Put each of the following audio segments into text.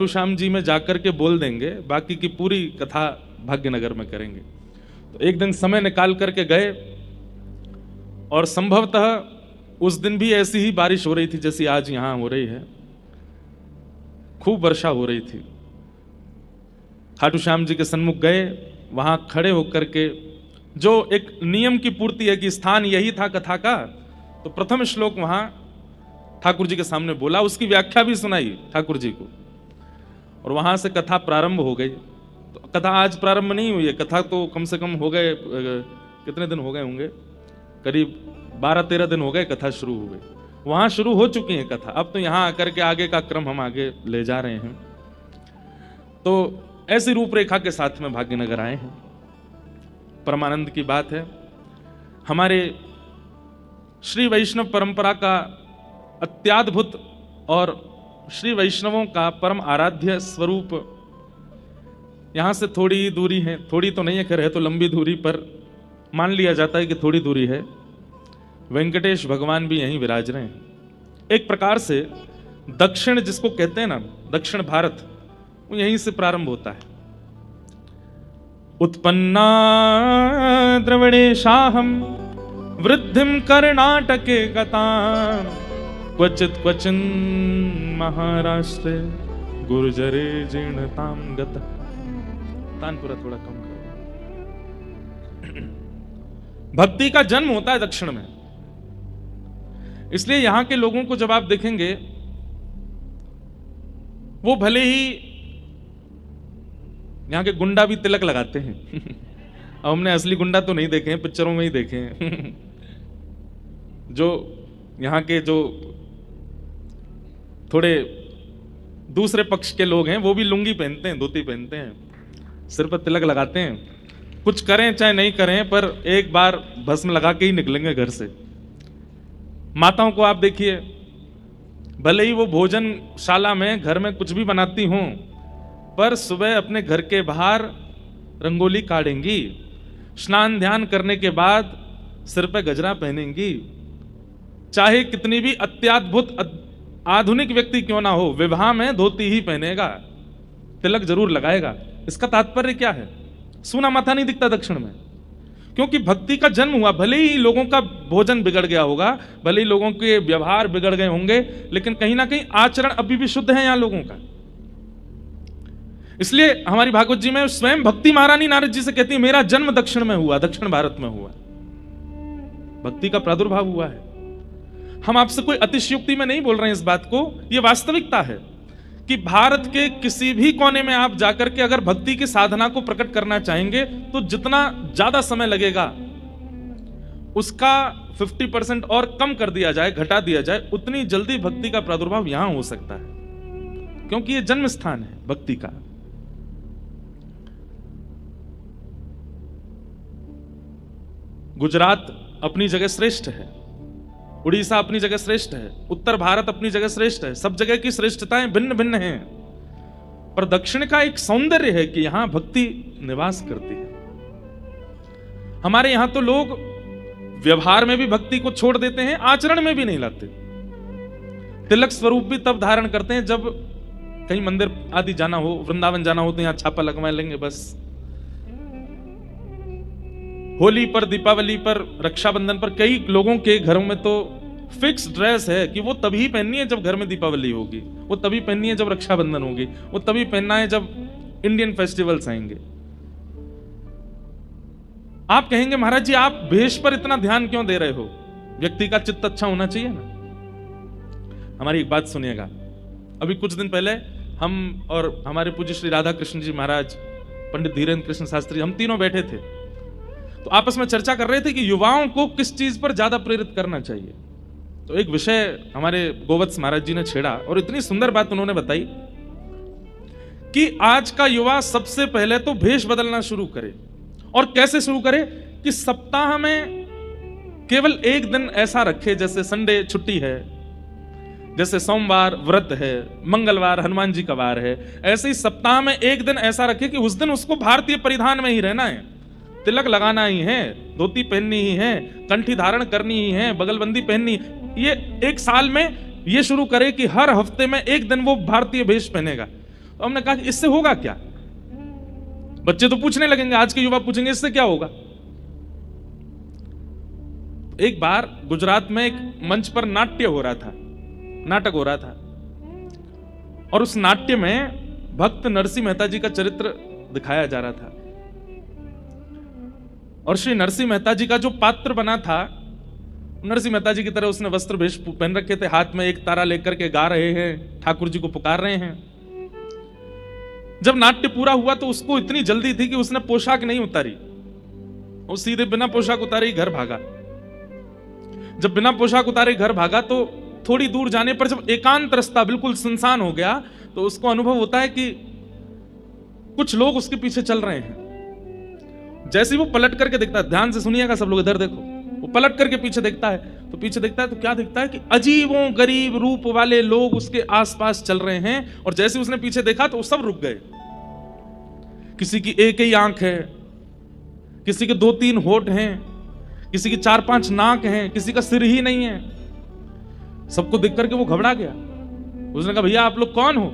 श्याम जी में जाकर के बोल देंगे, बाकी की पूरी कथा भाग्यनगर में करेंगे। तो एक दिन समय निकाल करके गए और संभवतः उस दिन भी ऐसी ही बारिश हो रही थी जैसी आज यहां हो रही है। खूब वर्षा हो रही थी। खाटू श्याम जी के सन्मुख गए, वहां खड़े होकर के जो एक नियम की पूर्ति है कि स्थान यही था कथा का, तो प्रथम श्लोक वहां ठाकुर जी के सामने बोला, उसकी व्याख्या भी सुनाई ठाकुर जी को, और वहां से कथा प्रारंभ हो गई। तो कथा आज प्रारंभ नहीं हुई है, कथा तो कम से कम हो गए, कितने दिन हो गए होंगे, करीब 12-13 दिन हो गए कथा शुरू हो गई। वहां शुरू हो चुकी है कथा, अब तो यहां आकर के आगे का क्रम हम आगे ले जा रहे हैं। तो ऐसी रूपरेखा के साथ में भाग्यनगर आए हैं। परमानंद की बात है, हमारे श्री वैष्णव परंपरा का अत्याद्भुत और श्री वैष्णवों का परम आराध्य स्वरूप यहां से थोड़ी ही दूरी है, थोड़ी तो नहीं है, खैर है तो लंबी दूरी पर मान लिया जाता है कि थोड़ी दूरी है। वेंकटेश भगवान भी यहीं विराज रहे हैं। एक प्रकार से दक्षिण जिसको कहते हैं ना, दक्षिण भारत, वो यहीं से प्रारंभ होता है। उत्पन्ना द्रविड़ेशाहम वृद्धिम कर्णाटके गताम क्वचित क्वचिन महाराष्ट्र गुर्जरे जीर्णताम गता। तानपुरा थोड़ा कम करो। भक्ति का जन्म होता है दक्षिण में, इसलिए यहां के लोगों को जब आप देखेंगे, वो भले ही यहां के गुंडा भी तिलक लगाते हैं अब हमने असली गुंडा तो नहीं देखे हैं, पिक्चरों में ही देखे हैं जो यहां के जो थोड़े दूसरे पक्ष के लोग हैं, वो भी लुंगी पहनते हैं, धोती पहनते हैं, सिर पर तिलक लगाते हैं, कुछ करें चाहे नहीं करें, पर एक बार भस्म लगा के ही निकलेंगे घर से। माताओं को आप देखिए, भले ही वो भोजनशाला में घर में कुछ भी बनाती हों, पर सुबह अपने घर के बाहर रंगोली काढ़ेंगी, स्नान ध्यान करने के बाद सिर पे गजरा पहनेंगी। चाहे कितनी भी अत्याद्भुत आधुनिक व्यक्ति क्यों ना हो, विवाह में धोती ही पहनेगा, तिलक जरूर लगाएगा। इसका तात्पर्य क्या है? सूना माथा नहीं दिखता दक्षिण में, क्योंकि भक्ति का जन्म हुआ। भले ही लोगों का भोजन बिगड़ गया होगा, भले ही लोगों के व्यवहार बिगड़ गए होंगे, लेकिन कहीं ना कहीं आचरण अभी भी शुद्ध है यहां लोगों का। इसलिए हमारी भागवत जी में स्वयं भक्ति महारानी नारद जी से कहती है, मेरा जन्म दक्षिण में हुआ, दक्षिण भारत में हुआ, भक्ति का प्रादुर्भाव हुआ है। हम आपसे कोई अतिशयोक्ति में नहीं बोल रहे हैं इस बात को, यह वास्तविकता है कि भारत के किसी भी कोने में आप जाकर के अगर भक्ति की साधना को प्रकट करना चाहेंगे, तो जितना ज्यादा समय लगेगा उसका 50% और कम कर दिया जाए, घटा दिया जाए, उतनी जल्दी भक्ति का प्रादुर्भाव यहां हो सकता है, क्योंकि यह जन्म स्थान है भक्ति का। गुजरात अपनी जगह श्रेष्ठ है, उड़ीसा अपनी जगह श्रेष्ठ है, उत्तर भारत अपनी जगह श्रेष्ठ है, सब जगह की श्रेष्ठताएं भिन्न भिन्न हैं, पर दक्षिण का एक सौंदर्य है कि यहां भक्ति निवास करती है। हमारे यहां तो लोग व्यवहार में भी भक्ति को छोड़ देते हैं, आचरण में भी नहीं लाते। तिलक स्वरूप भी तब धारण करते हैं जब कहीं मंदिर आदि जाना हो, वृंदावन जाना हो, तो यहां छापा लगवा लेंगे बस। होली पर, दीपावली पर, रक्षाबंधन पर कई लोगों के घरों में तो फिक्स ड्रेस है कि वो तभी पहननी है जब घर में दीपावली होगी, वो तभी पहननी है जब रक्षाबंधन होगी, वो तभी पहनना है जब इंडियन फेस्टिवल्स आएंगे। आप कहेंगे महाराज जी आप भेष पर इतना ध्यान क्यों दे रहे हो? व्यक्ति का चित्त अच्छा होना चाहिए ना। हमारी एक बात सुनिएगा, अभी कुछ दिन पहले हम और हमारे पूज्य श्री राधा कृष्ण जी महाराज, पंडित धीरेन्द्र कृष्ण शास्त्री, हम तीनों बैठे थे, तो आपस में चर्चा कर रहे थे कि युवाओं को किस चीज पर ज्यादा प्रेरित करना चाहिए। तो एक विषय हमारे गोवत्स महाराज जी ने छेड़ा और इतनी सुंदर बात उन्होंने बताई कि आज का युवा सबसे पहले तो भेष बदलना शुरू करे। और कैसे शुरू करे? कि सप्ताह में केवल एक दिन ऐसा रखे, जैसे संडे छुट्टी है, जैसे सोमवार व्रत है, मंगलवार हनुमान जी का वार है, ऐसे ही सप्ताह में एक दिन ऐसा रखे कि उस दिन उसको भारतीय परिधान में ही रहना है, तिलक लगाना ही है, धोती पहननी ही है, कंठी धारण करनी ही है, बगलबंदी पहननी। ये एक साल में ये शुरू करे कि हर हफ्ते में एक दिन वो भारतीय भेष पहनेगा। तो हमने कहा कि इससे होगा क्या? बच्चे तो पूछने लगेंगे, आज के युवा पूछेंगे इससे क्या होगा। एक बार गुजरात में एक मंच पर नाट्य हो रहा था, नाटक हो रहा था, और उस नाट्य में भक्त नरसिंह मेहता जी का चरित्र दिखाया जा रहा था। और श्री नरसिंह मेहता जी का जो पात्र बना था, नरसिंह मेहता जी की तरह उसने वस्त्र भेष पहन रखे थे, हाथ में एक तारा लेकर के गा रहे हैं, ठाकुर जी को पुकार रहे हैं। जब नाट्य पूरा हुआ तो उसको इतनी जल्दी थी कि उसने पोशाक नहीं उतारी, वो सीधे बिना पोशाक उतारे ही घर भागा। जब बिना पोशाक उतारे घर भागा तो थोड़ी दूर जाने पर जब एकांत रास्ता बिल्कुल सुनसान हो गया तो उसको अनुभव होता है कि कुछ लोग उसके पीछे चल रहे हैं। जैसे ही वो पलट करके देखता है, ध्यान से सुनिएगा सब लोग, इधर देखो, वो पलट करके पीछे देखता है तो पीछे देखता है तो क्या देखता है कि अजीबों गरीब रूप वाले लोग उसके आसपास चल रहे हैं। और जैसे उसने पीछे देखा तो वो सब रुक गए। किसी की एक ही आंख है, किसी के 2-3 होठ हैं, किसी की 4-5 नाक हैं, किसी का सिर ही नहीं है। सबको देख करके वो घबरा गया। उसने कहा, भैया आप लोग कौन हो?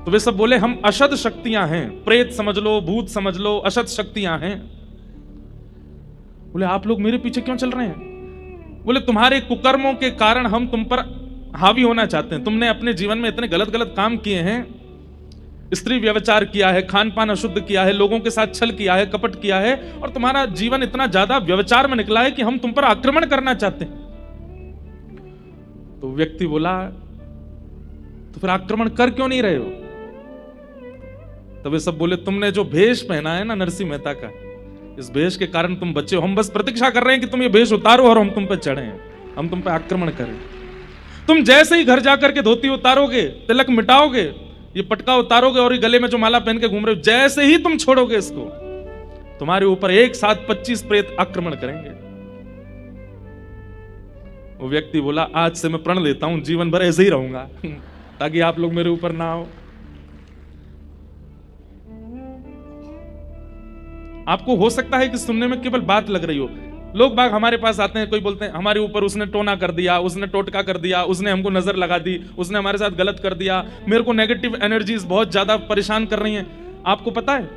तो वे सब बोले, हम अशद शक्तियां हैं, प्रेत समझ लो, भूत समझ लो, अशद शक्तियां हैं। बोले, आप लोग मेरे पीछे क्यों चल रहे हैं? बोले, तुम्हारे कुकर्मों के कारण हम तुम पर हावी होना चाहते हैं। तुमने अपने जीवन में इतने गलत गलत काम किए हैं, स्त्री व्यभिचार किया है, खान पान अशुद्ध किया है, लोगों के साथ छल किया है, कपट किया है, और तुम्हारा जीवन इतना ज्यादा व्यभिचार में निकला है कि हम तुम पर आक्रमण करना चाहते हैं। तो व्यक्ति बोला, तो फिर आक्रमण कर क्यों नहीं रहे हो? तब वे सब बोले, तुमने जो भेष पहना है ना नरसिंह मेहता का, इस भेष के कारण तुम बच्चे हो। हम बस प्रतीक्षा कर रहे हैं कि तुम ये भेष उतारो और हम तुम पर चढ़े, हम तुम पर आक्रमण करें। तुम जैसे ही घर जाकर के धोती उतारोगे, तिलक मिटाओगे, ये पटका उतारोगे और ये गले में जो माला पहन के घूम रहे हो, जैसे ही तुम छोड़ोगे इसको, तुम्हारे ऊपर एक साथ 25 प्रेत आक्रमण करेंगे। वो व्यक्ति बोला, आज से मैं प्रण लेता हूं, जीवन भर ऐसे ही रहूंगा ताकि आप लोग मेरे ऊपर ना आओ। आपको हो सकता है कि सुनने में केवल बात लग रही हो। लोग बाग हमारे पास आते हैं, कोई बोलते हैं हमारे ऊपर उसने टोना कर दिया, उसने टोटका कर दिया, उसने हमको नजर लगा दी, उसने हमारे साथ गलत कर दिया, मेरे को नेगेटिव एनर्जीज बहुत ज्यादा परेशान कर रही हैं। आपको पता है,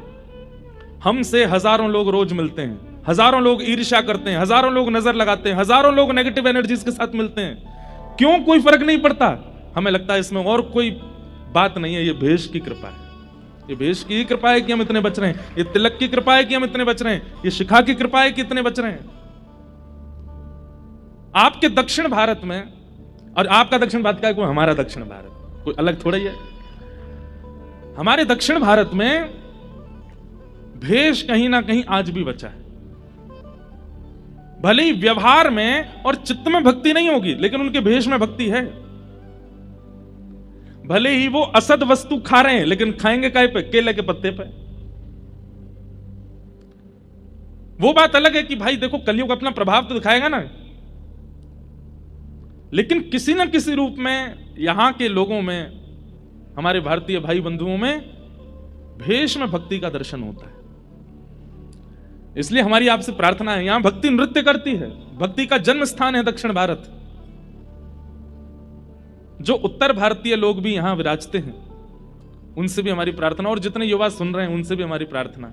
हमसे हजारों लोग रोज मिलते हैं, हजारों लोग ईर्ष्या करते हैं, हजारों लोग नजर लगाते हैं, हजारों लोग नेगेटिव एनर्जीज के साथ मिलते हैं। क्यों? कोई फर्क नहीं पड़ता। हमें लगता है इसमें और कोई बात नहीं है, ये भेष की कृपा है, ये भेष की कृपा है कि हम इतने बच रहे हैं, ये तिलक की कृपा है कि हम इतने बच रहे हैं, ये शिखा की कृपा है कि इतने बच रहे हैं। आपके दक्षिण भारत में, और आपका दक्षिण भारत का है, कोई हमारा दक्षिण भारत कोई अलग थोड़ा ही है। हमारे दक्षिण भारत में भेष कहीं ना कहीं आज भी बचा है। भले ही व्यवहार में और चित्त में भक्ति नहीं होगी, लेकिन उनके भेष में भक्ति है। भले ही वो असद वस्तु खा रहे हैं, लेकिन खाएंगे काय पे? केले के पत्ते पे। वो बात अलग है कि भाई देखो, कलयुग अपना प्रभाव तो दिखाएगा ना, लेकिन किसी न किसी रूप में यहां के लोगों में, हमारे भारतीय भाई बंधुओं में भेष में भक्ति का दर्शन होता है। इसलिए हमारी आपसे प्रार्थना है, यहां भक्ति नृत्य करती है, भक्ति का जन्म स्थान है दक्षिण भारत। जो उत्तर भारतीय लोग भी यहां विराजते हैं, उनसे भी हमारी प्रार्थना, और जितने युवा सुन रहे हैं उनसे भी हमारी प्रार्थना,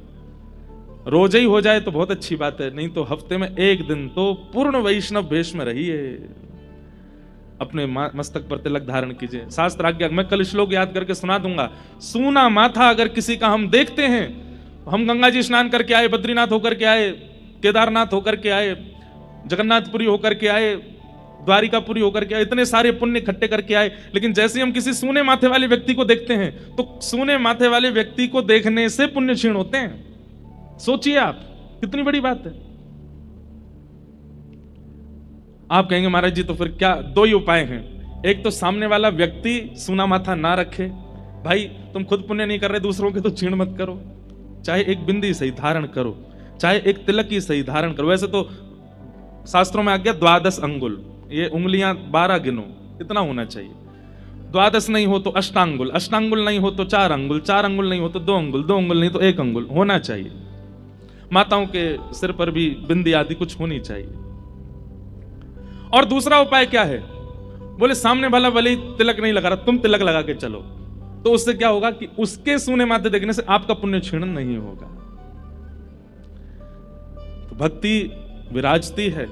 रोज ही हो जाए तो बहुत अच्छी बात है, नहीं तो हफ्ते में एक दिन तो पूर्ण वैष्णव भेष में रहिए, अपने मस्तक पर तिलक धारण कीजिए। शास्त्र आज्ञा, मैं कल श्लोक याद करके सुना दूंगा। सूना माथा अगर किसी का हम देखते हैं, हम गंगा जी स्नान करके आए, बद्रीनाथ होकर के आए, केदारनाथ होकर के आए, जगन्नाथपुरी होकर के आए, द्वारिकापुरी होकर के आए, इतने सारे पुण्य इकट्ठे करके आए, लेकिन जैसे हम किसी सूने माथे वाले व्यक्ति को देखते हैं तो सूने माथे वाले व्यक्ति को देखने से पुण्य क्षीण होते हैं। सोचिए आप, कितनी बड़ी बात है। आप कहेंगे महाराज जी तो फिर क्या? दो ही उपाय हैं। एक तो सामने वाला व्यक्ति सूना माथा ना रखे। भाई तुम खुद पुण्य नहीं कर रहे, दूसरों के तो क्षीण मत करो। चाहे एक बिंदी सही धारण करो, चाहे एक तिलक ही सही धारण करो। वैसे तो शास्त्रों में आ गया 12 अंगुल, ये उंगलियां 12 गिनो, इतना होना चाहिए। 12 नहीं हो तो अष्टांगुल, अष्टांगुल नहीं हो तो 4 अंगुल, 4 अंगुल नहीं हो तो 2 अंगुल, 2 अंगुल नहीं तो 1 अंगुल होना चाहिए। माताओं के सिर पर भी बिंदी आदि कुछ होनी चाहिए। और दूसरा उपाय क्या है? बोले सामने वाला भले ही तिलक नहीं लगा रहा, तुम तिलक लगा के चलो। तो उससे क्या होगा कि उसके सूने माथे देखने से आपका पुण्य क्षीण नहीं होगा। तो भक्ति विराजती है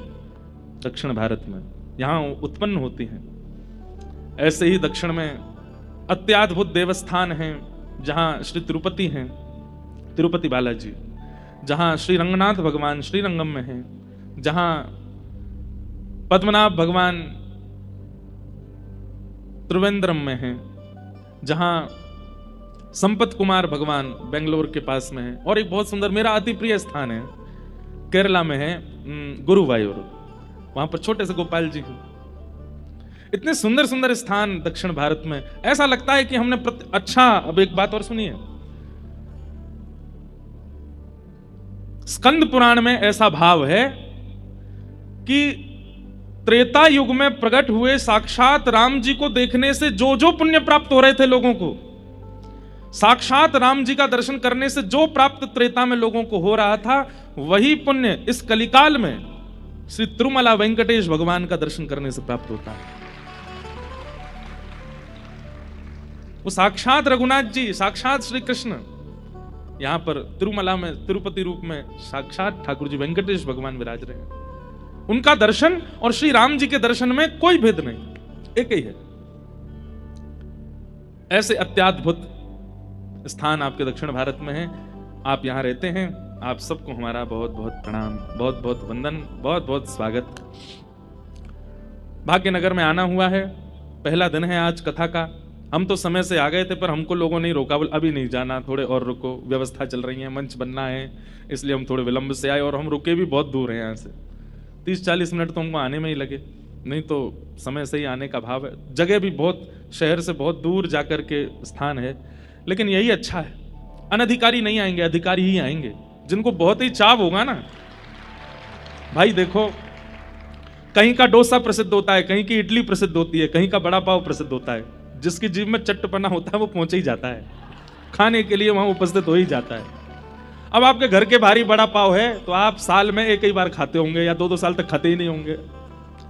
दक्षिण भारत में, यहां उत्पन्न होती है। ऐसे ही दक्षिण में अत्याद्भुत देवस्थान हैं, जहां श्री तिरुपति हैं, तिरुपति बालाजी, जहां श्री रंगनाथ भगवान श्रीरंगम में हैं, जहां पद्मनाभ भगवान त्रिवेंद्रम में हैं, जहां संपत कुमार भगवान बेंगलोर के पास में है, और एक बहुत सुंदर मेरा अति प्रिय स्थान है केरला में है गुरुवायूर, वहां पर छोटे से गोपाल जी हैं। इतने सुंदर सुंदर स्थान दक्षिण भारत में, ऐसा लगता है कि हमने अच्छा। अब एक बात और सुनिए, स्कंद पुराण में ऐसा भाव है कि त्रेता युग में प्रकट हुए साक्षात राम जी को देखने से जो जो पुण्य प्राप्त हो रहे थे लोगों को, साक्षात राम जी का दर्शन करने से जो प्राप्त त्रेता में लोगों को हो रहा था, वही पुण्य इस कलिकाल में श्री तिरुमला वेंकटेश भगवान का दर्शन करने से प्राप्त होता है। वो साक्षात रघुनाथ जी, साक्षात श्री कृष्ण यहां पर तिरुमला में तिरुपति रूप में साक्षात ठाकुर जी वेंकटेश भगवान विराज रहे हैं। उनका दर्शन और श्री राम जी के दर्शन में कोई भेद नहीं, एक ही है। ऐसे अत्याद्भुत स्थान आपके दक्षिण भारत में है, आप यहां रहते हैं। आप सबको हमारा बहुत बहुत प्रणाम, बहुत बहुत वंदन, बहुत बहुत स्वागत। भाग्यनगर में आना हुआ है, पहला दिन है आज कथा का। हम तो समय से आ गए थे, पर हमको लोगों ने रोका, बोल अभी नहीं जाना, थोड़े और रुको, व्यवस्था चल रही है, मंच बनना है, इसलिए हम थोड़े विलंब से आए। और हम रुके भी बहुत दूर हैं यहाँ से, 30-40 मिनट तो हमको आने में ही लगे, नहीं तो समय से ही आने का भाव है। जगह भी बहुत, शहर से बहुत दूर जाकर के स्थान है, लेकिन यही अच्छा है। अनधिकारी नहीं आएंगे, अधिकारी ही आएंगे, जिनको बहुत ही चाव होगा ना। भाई देखो, कहीं का डोसा प्रसिद्ध होता है, कहीं की इडली प्रसिद्ध होती है, कहीं का बड़ा पाव प्रसिद्ध होता है। जिसकी जीभ में चट्टपना होता है वो पहुंच ही जाता है, खाने के लिए वहां उपस्थित हो ही जाता है। अब आपके घर के भारी बड़ा पाव है तो आप साल में एक ही बार खाते होंगे, या 2-2 साल तक खाते ही नहीं होंगे,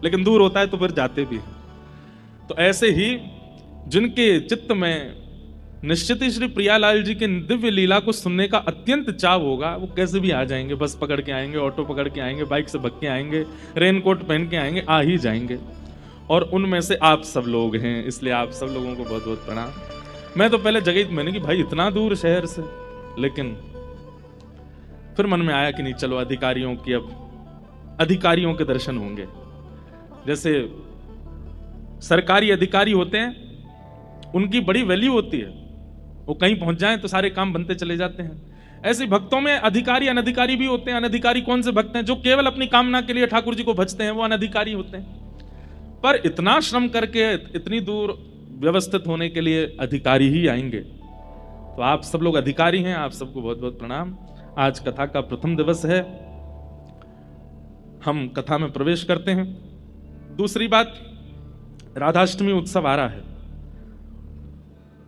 लेकिन दूर होता है तो फिर जाते भी हैं। तो ऐसे ही जिनके चित्त में निश्चित ही श्री प्रियालाल जी के दिव्य लीला को सुनने का अत्यंत चाव होगा, वो कैसे भी आ जाएंगे, बस पकड़ के आएंगे, ऑटो पकड़ के आएंगे, बाइक से भग के आएंगे, रेनकोट पहन के आएंगे, आ ही जाएंगे। और उनमें से आप सब लोग हैं, इसलिए आप सब लोगों को बहुत बहुत प्रणाम। मैं तो पहले जगह मैंने कि भाई इतना दूर शहर से, लेकिन फिर मन में आया कि नहीं, चलो अधिकारियों की, अब अधिकारियों के दर्शन होंगे। जैसे सरकारी अधिकारी होते हैं, उनकी बड़ी वैल्यू होती है, वो कहीं पहुंच जाएं तो सारे काम बनते चले जाते हैं। ऐसे भक्तों में अधिकारी अनधिकारी भी होते हैं। अनधिकारी कौन से भक्त हैं? जो केवल अपनी कामना के लिए ठाकुर जी को भजते हैं, वो अनधिकारी होते हैं। पर इतना श्रम करके इतनी दूर व्यवस्थित होने के लिए अधिकारी ही आएंगे। तो आप सब लोग अधिकारी हैं, आप सबको बहुत बहुत प्रणाम। आज कथा का प्रथम दिवस है, हम कथा में प्रवेश करते हैं। दूसरी बात, राधाष्टमी उत्सव आ रहा है।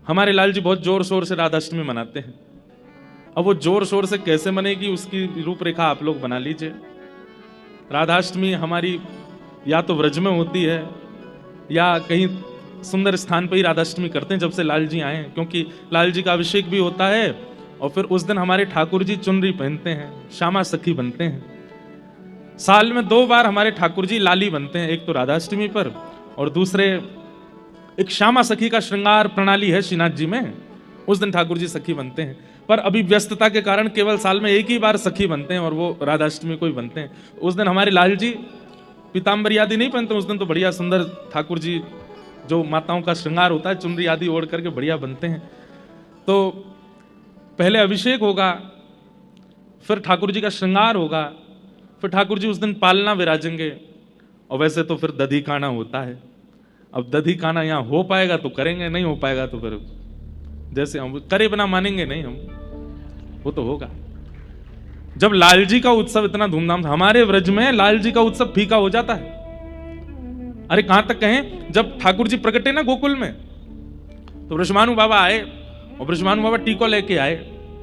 हमारे लाल जी बहुत जोर शोर से राधाष्टमी मनाते हैं। अब वो जोर शोर से कैसे मनेगी, उसकी रूपरेखा आप लोग बना लीजिए। राधाष्टमी हमारी या तो व्रज में होती है, या कहीं सुंदर स्थान पर ही राधाष्टमी करते हैं जब से लाल जी आए हैं, क्योंकि लाल जी का अभिषेक भी होता है। और फिर उस दिन हमारे ठाकुर जी चुनरी पहनते हैं, श्यामा सखी बनते हैं। साल में 2 बार हमारे ठाकुर जी लाली बनते हैं, एक तो राधाष्टमी पर, और दूसरे एक श्यामा सखी का श्रृंगार प्रणाली है श्रीनाथ जी में, उस दिन ठाकुर जी सखी बनते हैं। पर अभी व्यस्तता के कारण केवल साल में एक ही बार सखी बनते हैं, और वो राधाष्टमी को ही बनते हैं। उस दिन हमारे लाल जी पीताम्बर आदि नहीं पहनते, उस दिन तो बढ़िया सुंदर ठाकुर जी, जो माताओं का श्रृंगार होता है, चुनरी आदि ओढ़ करके बढ़िया बनते हैं। तो पहले अभिषेक होगा, फिर ठाकुर जी का श्रृंगार होगा, फिर ठाकुर जी उस दिन पालना विराजेंगे। और वैसे तो फिर दधी काना होता है। अब दधी काना यहाँ हो पाएगा तो करेंगे, नहीं हो पाएगा तो फिर जैसे हम करे बिना मानेंगे नहीं हम, वो तो होगा। जब लाल जी का उत्सव इतना धूमधाम, हमारे व्रज में लाल जी का उत्सव फीका हो जाता है। अरे कहां तक कहें, जब ठाकुर जी प्रकटे ना गोकुल में, तो वृषभानु बाबा आए, और वृषभानु बाबा टीको लेके आए।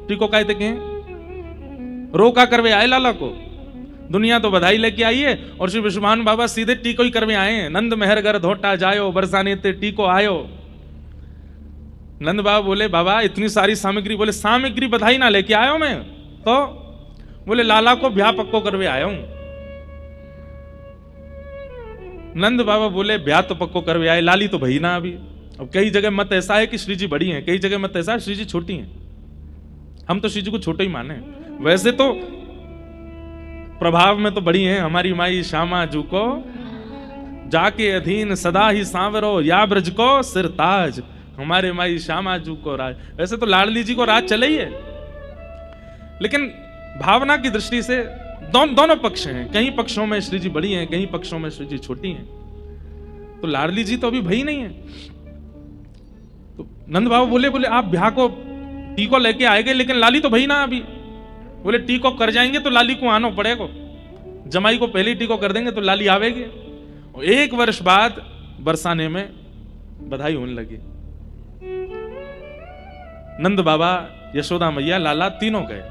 टीको कहते कहें रोका करवे आए लाला को, दुनिया तो बधाई लेके आई है, और श्री वृषभानु बाबा सीधे टीको ही करवे आए हैं। नंद मेहरगर धोटा जायो, बरसाने ते टीको आयो। नंद बाबा बोले बाबा इतनी सारी सामग्री, बोले सामग्री बधाई ना लेके आया हूं मैं, तो बोले लाला को ब्याह पक्को करवे आया हूं। नंद बाबा बोले ब्याह तो पक्को करवे आए, लाली तो भई ना अभी। अब कई जगह मत ऐसा है कि श्री जी बड़ी हैं, कई जगह मत ऐसा है श्री जी छोटी हैं। हम तो श्री जी को छोटे ही माने, वैसे तो प्रभाव में तो बड़ी हैं। हमारी माई श्यामा जू को जाके अधीन सदा ही सांवरो, या ब्रज को सिर ताज। हमारे माई श्यामा जू को राज, वैसे तो लाडली जी को राज चले ही है, लेकिन भावना की दृष्टि से दोनों पक्ष हैं। कई पक्षों में श्री जी बड़ी हैं, कई पक्षों में श्री जी छोटी हैं। तो लाडली जी तो अभी भई नहीं है। तो नंद बाबा बोले आप ब्याह को टीको लेके आएंगे, लेकिन लाली तो भई ना अभी। बोले टीको कर जाएंगे तो लाली को आना पड़ेगा, जमाई को पहले ही टीको कर देंगे तो लाली आवेगी। और 1 वर्ष बाद बरसाने में बधाई होने लगी। नंद बाबा, यशोदा मैया, लाला तीनों गए।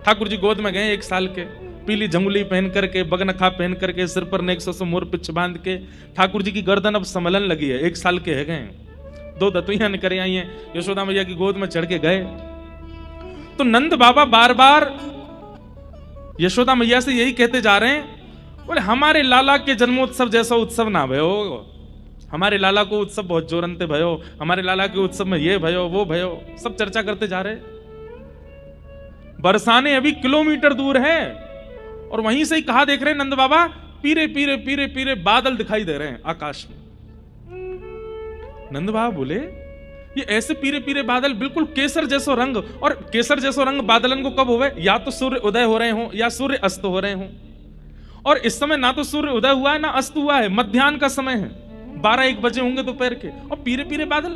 ठाकुर जी गोद में गए 1 साल के, पीली झंगुली पहन करके, बगनखा पहन करके, सिर पर नेक्सो से मोर पिछ बांध के। ठाकुर जी की गर्दन अब संभलन लगी है, 1 साल के है गए। 2 दतुइयां निकल आई हैं, यशोदा मैया की गोद में चढ़ के गए। तो नंद बाबा बार बार यशोदा मैया से यही कहते जा रहे हैं, बोले हमारे लाला के जन्मोत्सव जैसा उत्सव ना भयो, हमारे लाला को उत्सव बहुत जोरंते भयो, हमारे लाला के उत्सव में ये भयो वो भयो, सब चर्चा करते जा रहे। बरसाने अभी किलोमीटर दूर है और वहीं से ही कहा देख रहे हैं नंद बाबा, पीरे पीरे पीरे पीरे बादल दिखाई दे रहे हैं आकाश में। नंद बाबा बोले ये ऐसे पीरे पीरे बादल, बिल्कुल केसर जैसो रंग। और केसर जैसो रंग बादलन को कब होवे? या तो सूर्य उदय हो रहे हो या सूर्य अस्त हो रहे हो। और इस समय ना तो सूर्य उदय हुआ है ना अस्त हुआ है, मध्याह्न का समय है, 12-1 बजे होंगे दोपहर के, और पीरे पीरे बादल।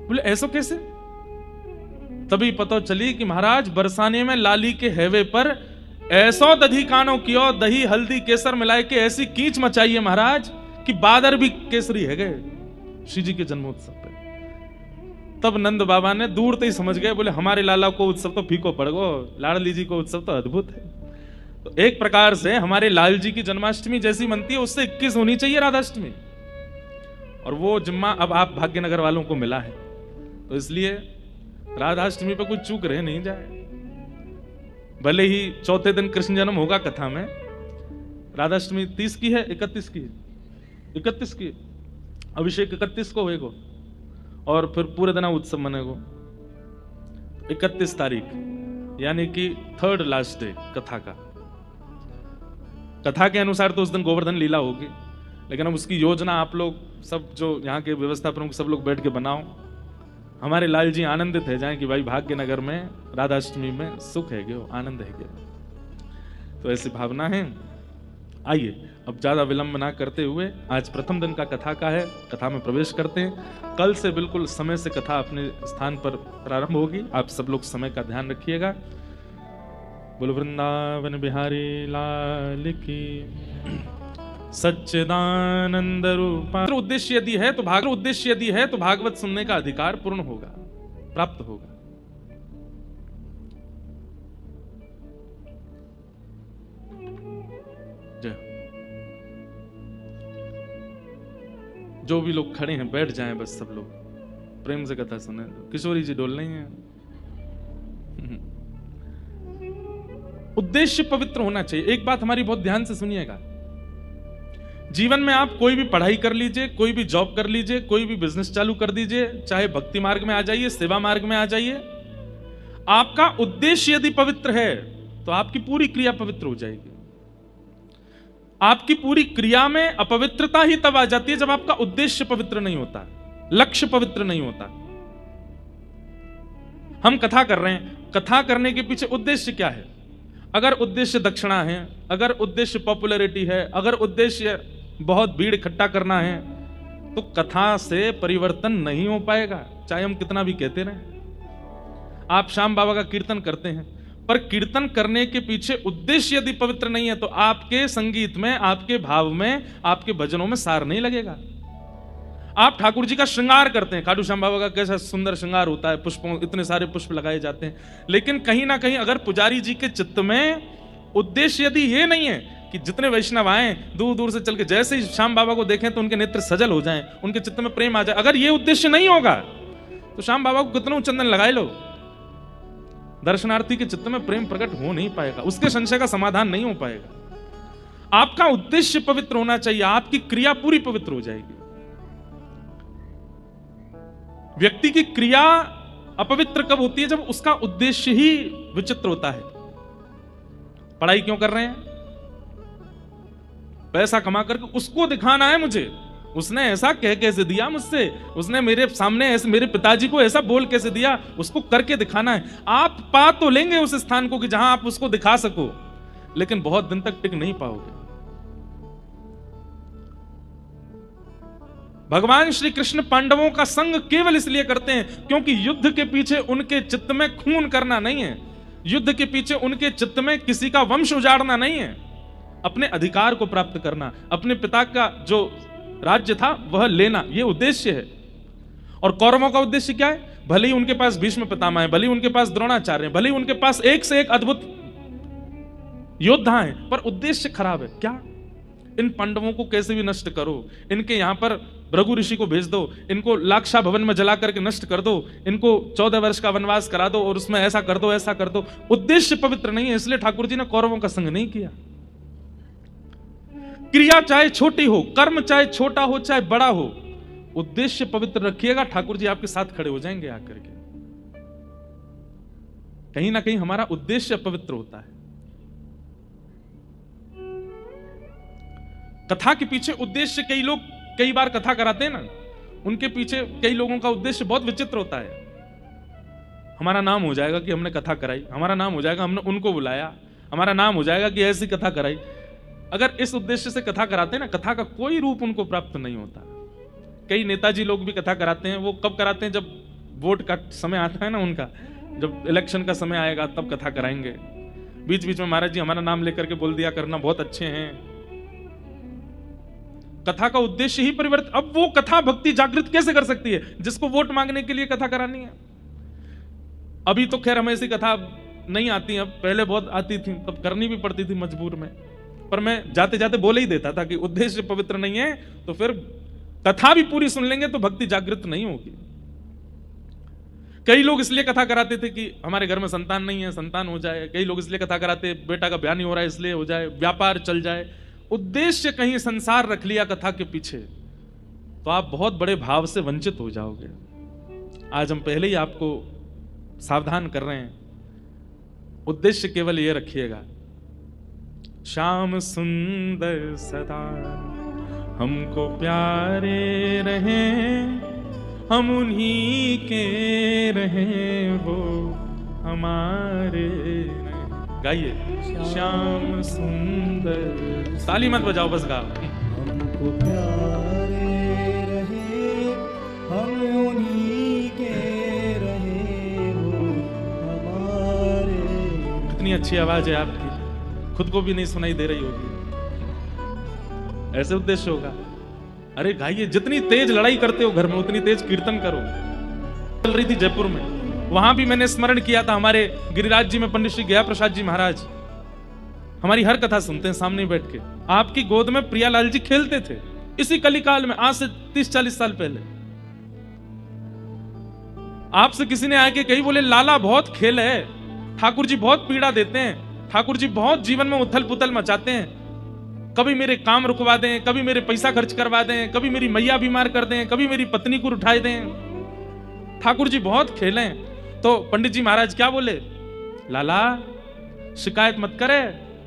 बोले ऐसा कैसे? तभी पता चली कि महाराज बरसाने में लाली के हैवे पर ऐसो दधी कानो कियो, दही हल्दी केसर मिलाए के ऐसी कीच मचाई है महाराज कि बादल भी केसरी है गए श्री जी के जन्मोत्सव पे। तब नंद बाबा ने दूर से ही समझ गए, बोले हमारे लाला को उत्सव तो फीको पड़ गो, लाडली जी को उत्सव तो अद्भुत है। तो एक प्रकार से हमारे लाल जी की जन्माष्टमी जैसी मनती है, उससे 21 होनी चाहिए राधाष्टमी, और वो जिम्मा अब आप भाग्यनगर वालों को मिला है। तो इसलिए राधाष्टमी पे कोई चूक रह नहीं जाए। भले ही 4थे दिन कृष्ण जन्म होगा कथा में, राधाष्टमी 30 की है, 31 की, 31 की, अभिषेक 31 को होएगो, और फिर पूरे दिन उत्सव मनेगो 31 तारीख, यानी कि 3rd लास्ट डे कथा का। कथा के अनुसार तो उस दिन गोवर्धन लीला होगी, लेकिन अब उसकी योजना आप लोग सब, जो यहाँ के व्यवस्था प्रमुख सब लोग बैठ के बनाओ। हमारे लाल जी आनंदित है जाए कि भाई भाग्यनगर में राधाष्टमी में सुख है गयो, आनंद है गयो। तो ऐसी भावना है। आइए अब ज्यादा विलंब ना करते हुए, आज प्रथम दिन का कथा का है, कथा में प्रवेश करते हैं। कल से बिल्कुल समय से कथा अपने स्थान पर प्रारंभ होगी, आप सब लोग समय का ध्यान रखिएगा। बोलो वृंदावन बिहारी लाल की सच्चिदानंद रूपा। उद्देश्य यदि है तो भागवत सुनने का अधिकार पूर्ण होगा, प्राप्त होगा। जो भी लोग खड़े हैं बैठ जाएं, बस सब लोग प्रेम से कथा सुने। किशोरी जी डोल नहीं है। उद्देश्य पवित्र होना चाहिए। एक बात हमारी बहुत ध्यान से सुनिएगा, जीवन में आप कोई भी पढ़ाई कर लीजिए, कोई भी जॉब कर लीजिए, कोई भी बिजनेस चालू कर दीजिए, चाहे भक्ति मार्ग में आ जाइए, सेवा मार्ग में आ जाइए, आपका उद्देश्य यदि पवित्र है तो आपकी पूरी क्रिया पवित्र हो जाएगी। आपकी पूरी क्रिया में अपवित्रता ही तब आ जाती है जब आपका उद्देश्य पवित्र नहीं होता, लक्ष्य पवित्र नहीं होता। हम कथा कर रहे हैं, कथा करने के पीछे उद्देश्य क्या है? अगर उद्देश्य दक्षिणा है, अगर उद्देश्य पॉपुलैरिटी है, अगर उद्देश्य बहुत भीड़ इकट्ठा करना है, तो कथा से परिवर्तन नहीं हो पाएगा, चाहे हम कितना भी कहते रहें। आप श्याम बाबा का कीर्तन करते हैं, पर कीर्तन करने के पीछे उद्देश्य यदि पवित्र नहीं है तो आपके संगीत में, आपके भाव में, आपके भजनों में सार नहीं लगेगा। आप ठाकुर जी का श्रृंगार करते हैं, खाटू श्याम बाबा का कैसा सुंदर श्रृंगार होता है, पुष्पों, इतने सारे पुष्प लगाए जाते हैं, लेकिन कहीं ना कहीं अगर पुजारी जी के चित्त में उद्देश्य यदि ये नहीं है कि जितने वैष्णव आए दूर दूर से चल के जैसे ही श्याम बाबा को देखें तो उनके नेत्र सजल हो जाएं, उनके चित्त में प्रेम आ जाए, अगर ये उद्देश्य नहीं होगा तो श्याम बाबा को कितना चंदन लगाए लो, दर्शनार्थी के चित्त में प्रेम प्रकट हो नहीं पाएगा, उसके संशय का समाधान नहीं हो पाएगा। आपका उद्देश्य पवित्र होना चाहिए, आपकी क्रिया पूरी पवित्र हो जाएगी। व्यक्ति की क्रिया अपवित्र कब होती है? जब उसका उद्देश्य ही विचित्र होता है। पढ़ाई क्यों कर रहे हैं? पैसा कमा करके उसको दिखाना है मुझे, उसने ऐसा कह कैसे दिया मुझसे, उसने मेरे सामने ऐसे मेरे पिताजी को ऐसा बोल कैसे दिया, उसको करके दिखाना है। आप पा तो लेंगे उस स्थान को कि जहां आप उसको दिखा सको, लेकिन बहुत दिन तक टिक नहीं पाओगे। भगवान श्री कृष्ण पांडवों का संग केवल इसलिए करते हैं क्योंकि युद्ध के पीछे उनके चित्त में खून करना नहीं है, युद्ध के पीछे उनके चित्त में किसी का वंश उजाड़ना नहीं है, अपने अधिकार को प्राप्त करना, अपने पिता का जो राज्य था वह लेना, यह उद्देश्य है। और कौरवों का उद्देश्य क्या है? भले ही उनके पास भीष्म पितामह है, भले ही उनके पास द्रोणाचार्य है, भले ही उनके पास एक से एक अद्भुत योद्धा हैं, पर उद्देश्य खराब है। क्या? इन पांडवों को कैसे भी नष्ट करो, इनके यहां पर भृगु ऋषि को भेज दो, इनको लाक्षा भवन में जला करके नष्ट कर दो, इनको 14 वर्ष का वनवास करा दो और उसमें ऐसा कर दो, ऐसा कर दो। उद्देश्य पवित्र नहीं है, इसलिए ठाकुर जी ने कौरवों का संग नहीं किया। क्रिया चाहे छोटी हो, कर्म चाहे छोटा हो चाहे बड़ा हो, उद्देश्य पवित्र रखिएगा, ठाकुर जी आपके साथ खड़े हो जाएंगे आकर के। कहीं ना कहीं हमारा उद्देश्य पवित्र होता है। कथा के पीछे उद्देश्य, कई लोग कई बार कथा कराते हैं ना, उनके पीछे कई लोगों का उद्देश्य बहुत विचित्र होता है। हमारा नाम हो जाएगा कि हमने कथा कराई, हमारा नाम हो जाएगा हमने उनको बुलाया, हमारा नाम हो जाएगा कि ऐसी कथा कराई। अगर इस उद्देश्य से कथा कराते हैं ना, कथा का कोई रूप उनको प्राप्त नहीं होता। कई नेताजी लोग भी कथा कराते हैं, वो कब कराते हैं? जब वोट का समय आता है ना उनका, जब इलेक्शन का समय आएगा तब कथा कराएंगे। बीच बीच में महाराज जी हमारा नाम लेकर के बोल दिया करना, बहुत अच्छे हैं। कथा का उद्देश्य ही परिवर्तित। अब वो कथा भक्ति जागृत कैसे कर सकती है जिसको वोट मांगने के लिए कथा करानी है? अभी तो खैर हमें ऐसी कथा नहीं आती, अब पहले बहुत आती थी, तब करनी भी पड़ती थी मजबूर में। पर मैं जाते जाते बोल ही देता था कि उद्देश्य पवित्र नहीं है तो फिर कथा भी पूरी सुन लेंगे तो भक्ति जागृत नहीं होगी। कई लोग इसलिए कथा कराते थे कि हमारे घर में संतान नहीं है, संतान हो जाए। कई लोग इसलिए कथा कराते, बेटा का ब्याह नहीं हो रहा है इसलिए हो जाए, व्यापार चल जाए। उद्देश्य कहीं संसार रख लिया कथा के पीछे तो आप बहुत बड़े भाव से वंचित हो जाओगे। आज हम पहले ही आपको सावधान कर रहे हैं, उद्देश्य केवल ये रखिएगा, श्याम सुंदर सदा हमको प्यारे रहें, हम उन्हीं के रहें, वो हमारे। गाइए, श्याम सुंदर। ताली मत बजाओ, बस गाओ। हमको प्यारे रहे, हम उन्हीं के रहे, वो हमारे। कितनी अच्छी आवाज है आपकी, खुद को भी नहीं सुनाई दे रही होगी। ऐसे उद्देश्य होगा। अरे गाइए, जितनी तेज लड़ाई करते हो घर में उतनी तेज कीर्तन करो। चल रही थी जयपुर में, वहां भी मैंने स्मरण किया था हमारे गिरिराज जी में पंडित श्री गया प्रसाद जी महाराज हमारी हर कथा सुनते हैं सामने बैठ के। आपकी गोद में प्रियालाल जी खेलते थे इसी कलिकाल में, आज से 30-40 साल पहले। आपसे किसी ने आके कही, बोले लाला बहुत खेल है, ठाकुर जी बहुत पीड़ा देते हैं, ठाकुर जी बहुत जीवन में उथल पुथल मचाते हैं, कभी मेरे काम रुकवा दें, कभी मेरे पैसा खर्च करवा दें, कभी मेरी मैया बीमार कर दें, कभी मेरी पत्नी को उठाए दें, ठाकुर जी बहुत खेले। तो पंडित जी महाराज क्या बोले, लाला शिकायत मत करे,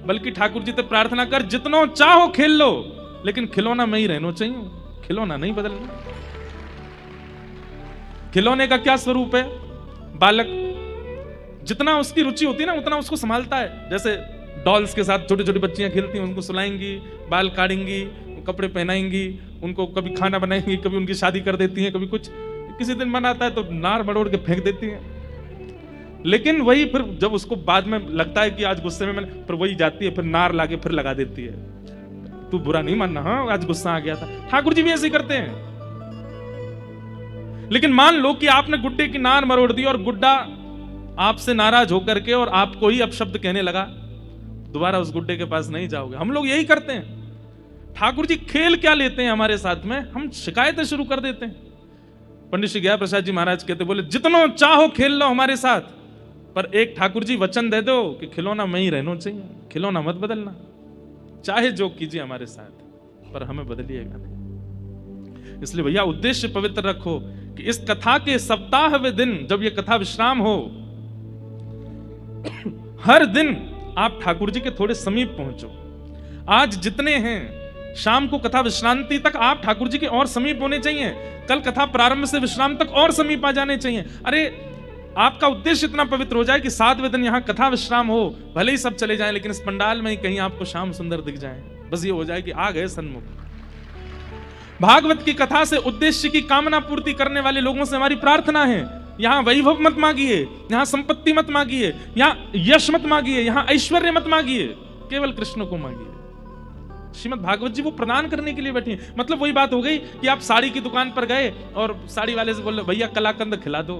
बल्कि ठाकुर जी से प्रार्थना कर, जितना चाहो खेल लो, लेकिन खिलौना में ही रहना चाहिए, खिलौना नहीं बदलना। खिलौने का क्या स्वरूप है? बालक जितना उसकी रुचि होती है ना उतना उसको संभालता है। जैसे डॉल्स के साथ छोटी छोटी बच्चियां खेलती हैं, उनको सुलाएंगी, बाल काटेंगी, कपड़े पहनाएंगी, उनको कभी खाना बनाएंगी, कभी उनकी शादी कर देती हैं, कभी कुछ। किसी दिन मन आता है तो नार मड़ोड़ के फेंक देती हैं। लेकिन वही फिर जब उसको बाद में लगता है कि आज गुस्से में मैंने, फिर वही जाती है, फिर नार लाके फिर लगा देती है। तू बुरा नहीं मानना, हाँ आज गुस्सा आ गया था। ठाकुर जी भी ऐसे ही करते हैं। लेकिन मान लो कि आपने गुड्डे की नार मरोड़ दी और गुड्डा आपसे नाराज होकर के और आपको ही अपशब्द कहने लगा, दोबारा उस गुड्डे के पास नहीं जाओगे। हम लोग यही करते हैं। ठाकुर जी खेल क्या लेते हैं हमारे साथ में, हम शिकायतें शुरू कर देते हैं। पंडित श्री गया प्रसाद जी महाराज कहते, बोले जितनो चाहो खेल लो हमारे साथ, पर एक ठाकुर जी वचन दे दो कि खिलौना मैं ही रहना चाहिए, खिलौना मत बदलना, चाहे जो कीजिए हमारे साथ, पर हमें बदलिएगा नहीं। इसलिए भैया उद्देश्य पवित्र रखो कि इस कथा के सप्ताहवें दिन जब ये कथा विश्राम हो, हर दिन आप ठाकुर जी के थोड़े समीप पहुंचो। आज जितने हैं शाम को कथा विश्रांति तक आप ठाकुर जी के और समीप होने चाहिए, कल कथा प्रारंभ से विश्राम तक और समीप आ जाने चाहिए। अरे आपका उद्देश्य इतना पवित्र हो जाए कि 7वें दिन यहां कथा विश्राम हो, भले ही सब चले जाएं लेकिन इस पंडाल में ही कहीं आपको श्याम सुंदर दिख जाए, बस ये हो जाए कि आ गए सन्मुख। भागवत की कथा से उद्देश्य की कामना पूर्ति करने वाले लोगों से हमारी प्रार्थना है, यहां वैभव मत मांगिए, यहां संपत्ति मत मांगिए, यहां यश मत मांगिए, यहां ऐश्वर्य मत मांगिए, केवल कृष्ण को मांगिए। श्रीमद् भागवत जी वो प्रदान करने के लिए बैठी हैं। मतलब वही बात हो गई कि आप साड़ी की दुकान पर गए और साड़ी वाले से बोल रहे भैया कलाकंद खिला दो,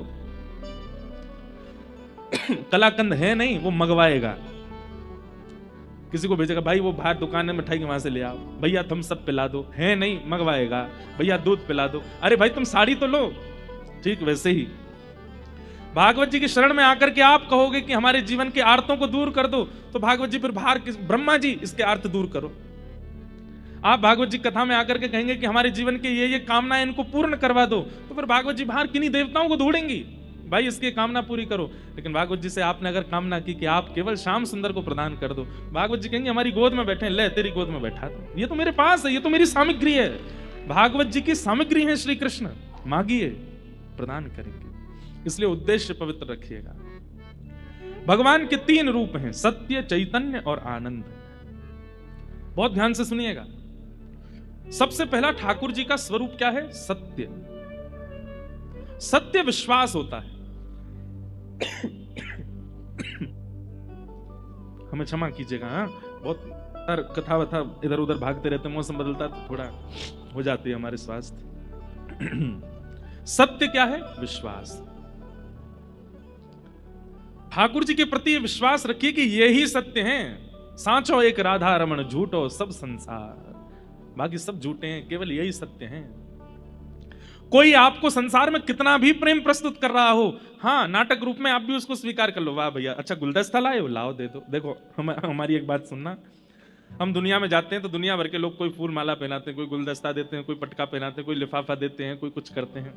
कलाकंद है नहीं, वो मंगवाएगा, किसी को भेजेगा, भाई वो बाहर दुकान में मिठाई के वहां से ले आओ, भैया थम सब पिला दो, है नहीं, मंगवाएगा, भैया दूध पिला दो, अरे भाई तुम साड़ी तो लो। ठीक वैसे ही भागवत जी की शरण में आकर के आप कहोगे कि हमारे जीवन के आर्तों को दूर कर दो, तो भागवत जी फिर बाहर ब्रह्मा जी इसके आर्त दूर करो। आप भागवत जी कथा में आकर के कहेंगे कि हमारे जीवन के ये कामनाएं इनको पूर्ण करवा दो, तो फिर भागवत जी बाहर किन्हीं देवताओं को ढूंढेंगी, भाई इसकी कामना पूरी करो। लेकिन भागवत जी से आपने अगर कामना की कि आप केवल श्याम सुंदर को प्रदान कर दो, भागवत जी कहेंगे हमारी गोद में बैठे, ले तेरी गोद में बैठा दो, ये तो मेरे पास है, ये तो मेरी सामग्री है, भागवत जी की सामग्री है श्री कृष्ण, मांगिए प्रदान करेंगे। इसलिए उद्देश्य पवित्र रखिएगा। भगवान के 3 रूप हैं, सत्य, चैतन्य और आनंद। बहुत ध्यान से सुनिएगा। सबसे पहला ठाकुर जी का स्वरूप क्या है? सत्य। सत्य विश्वास होता है। हमें क्षमा कीजिएगा, बहुत कथा वथा इधर उधर भागते रहते, मौसम बदलता तो थोड़ा हो जाती है हमारे स्वास्थ्य। सत्य क्या है? विश्वास। ठाकुर जी के प्रति विश्वास रखिए कि यही सत्य हैं। सांचो एक राधा रमण, झूठो सब संसार, बाकी सब झूठे हैं, केवल यही सत्य हैं। कोई आपको संसार में कितना भी प्रेम प्रस्तुत कर रहा हो, हाँ नाटक रूप में आप भी उसको स्वीकार कर लो, वाह भैया अच्छा गुलदस्ता लाए हो, लाओ दे दो। देखो हमारी एक बात सुनना, हम दुनिया में जाते हैं तो दुनिया भर के लोग कोई फूल माला पहनाते हैं, कोई गुलदस्ता देते हैं, कोई पटका पहनाते हैं, कोई लिफाफा देते हैं, कोई कुछ करते हैं।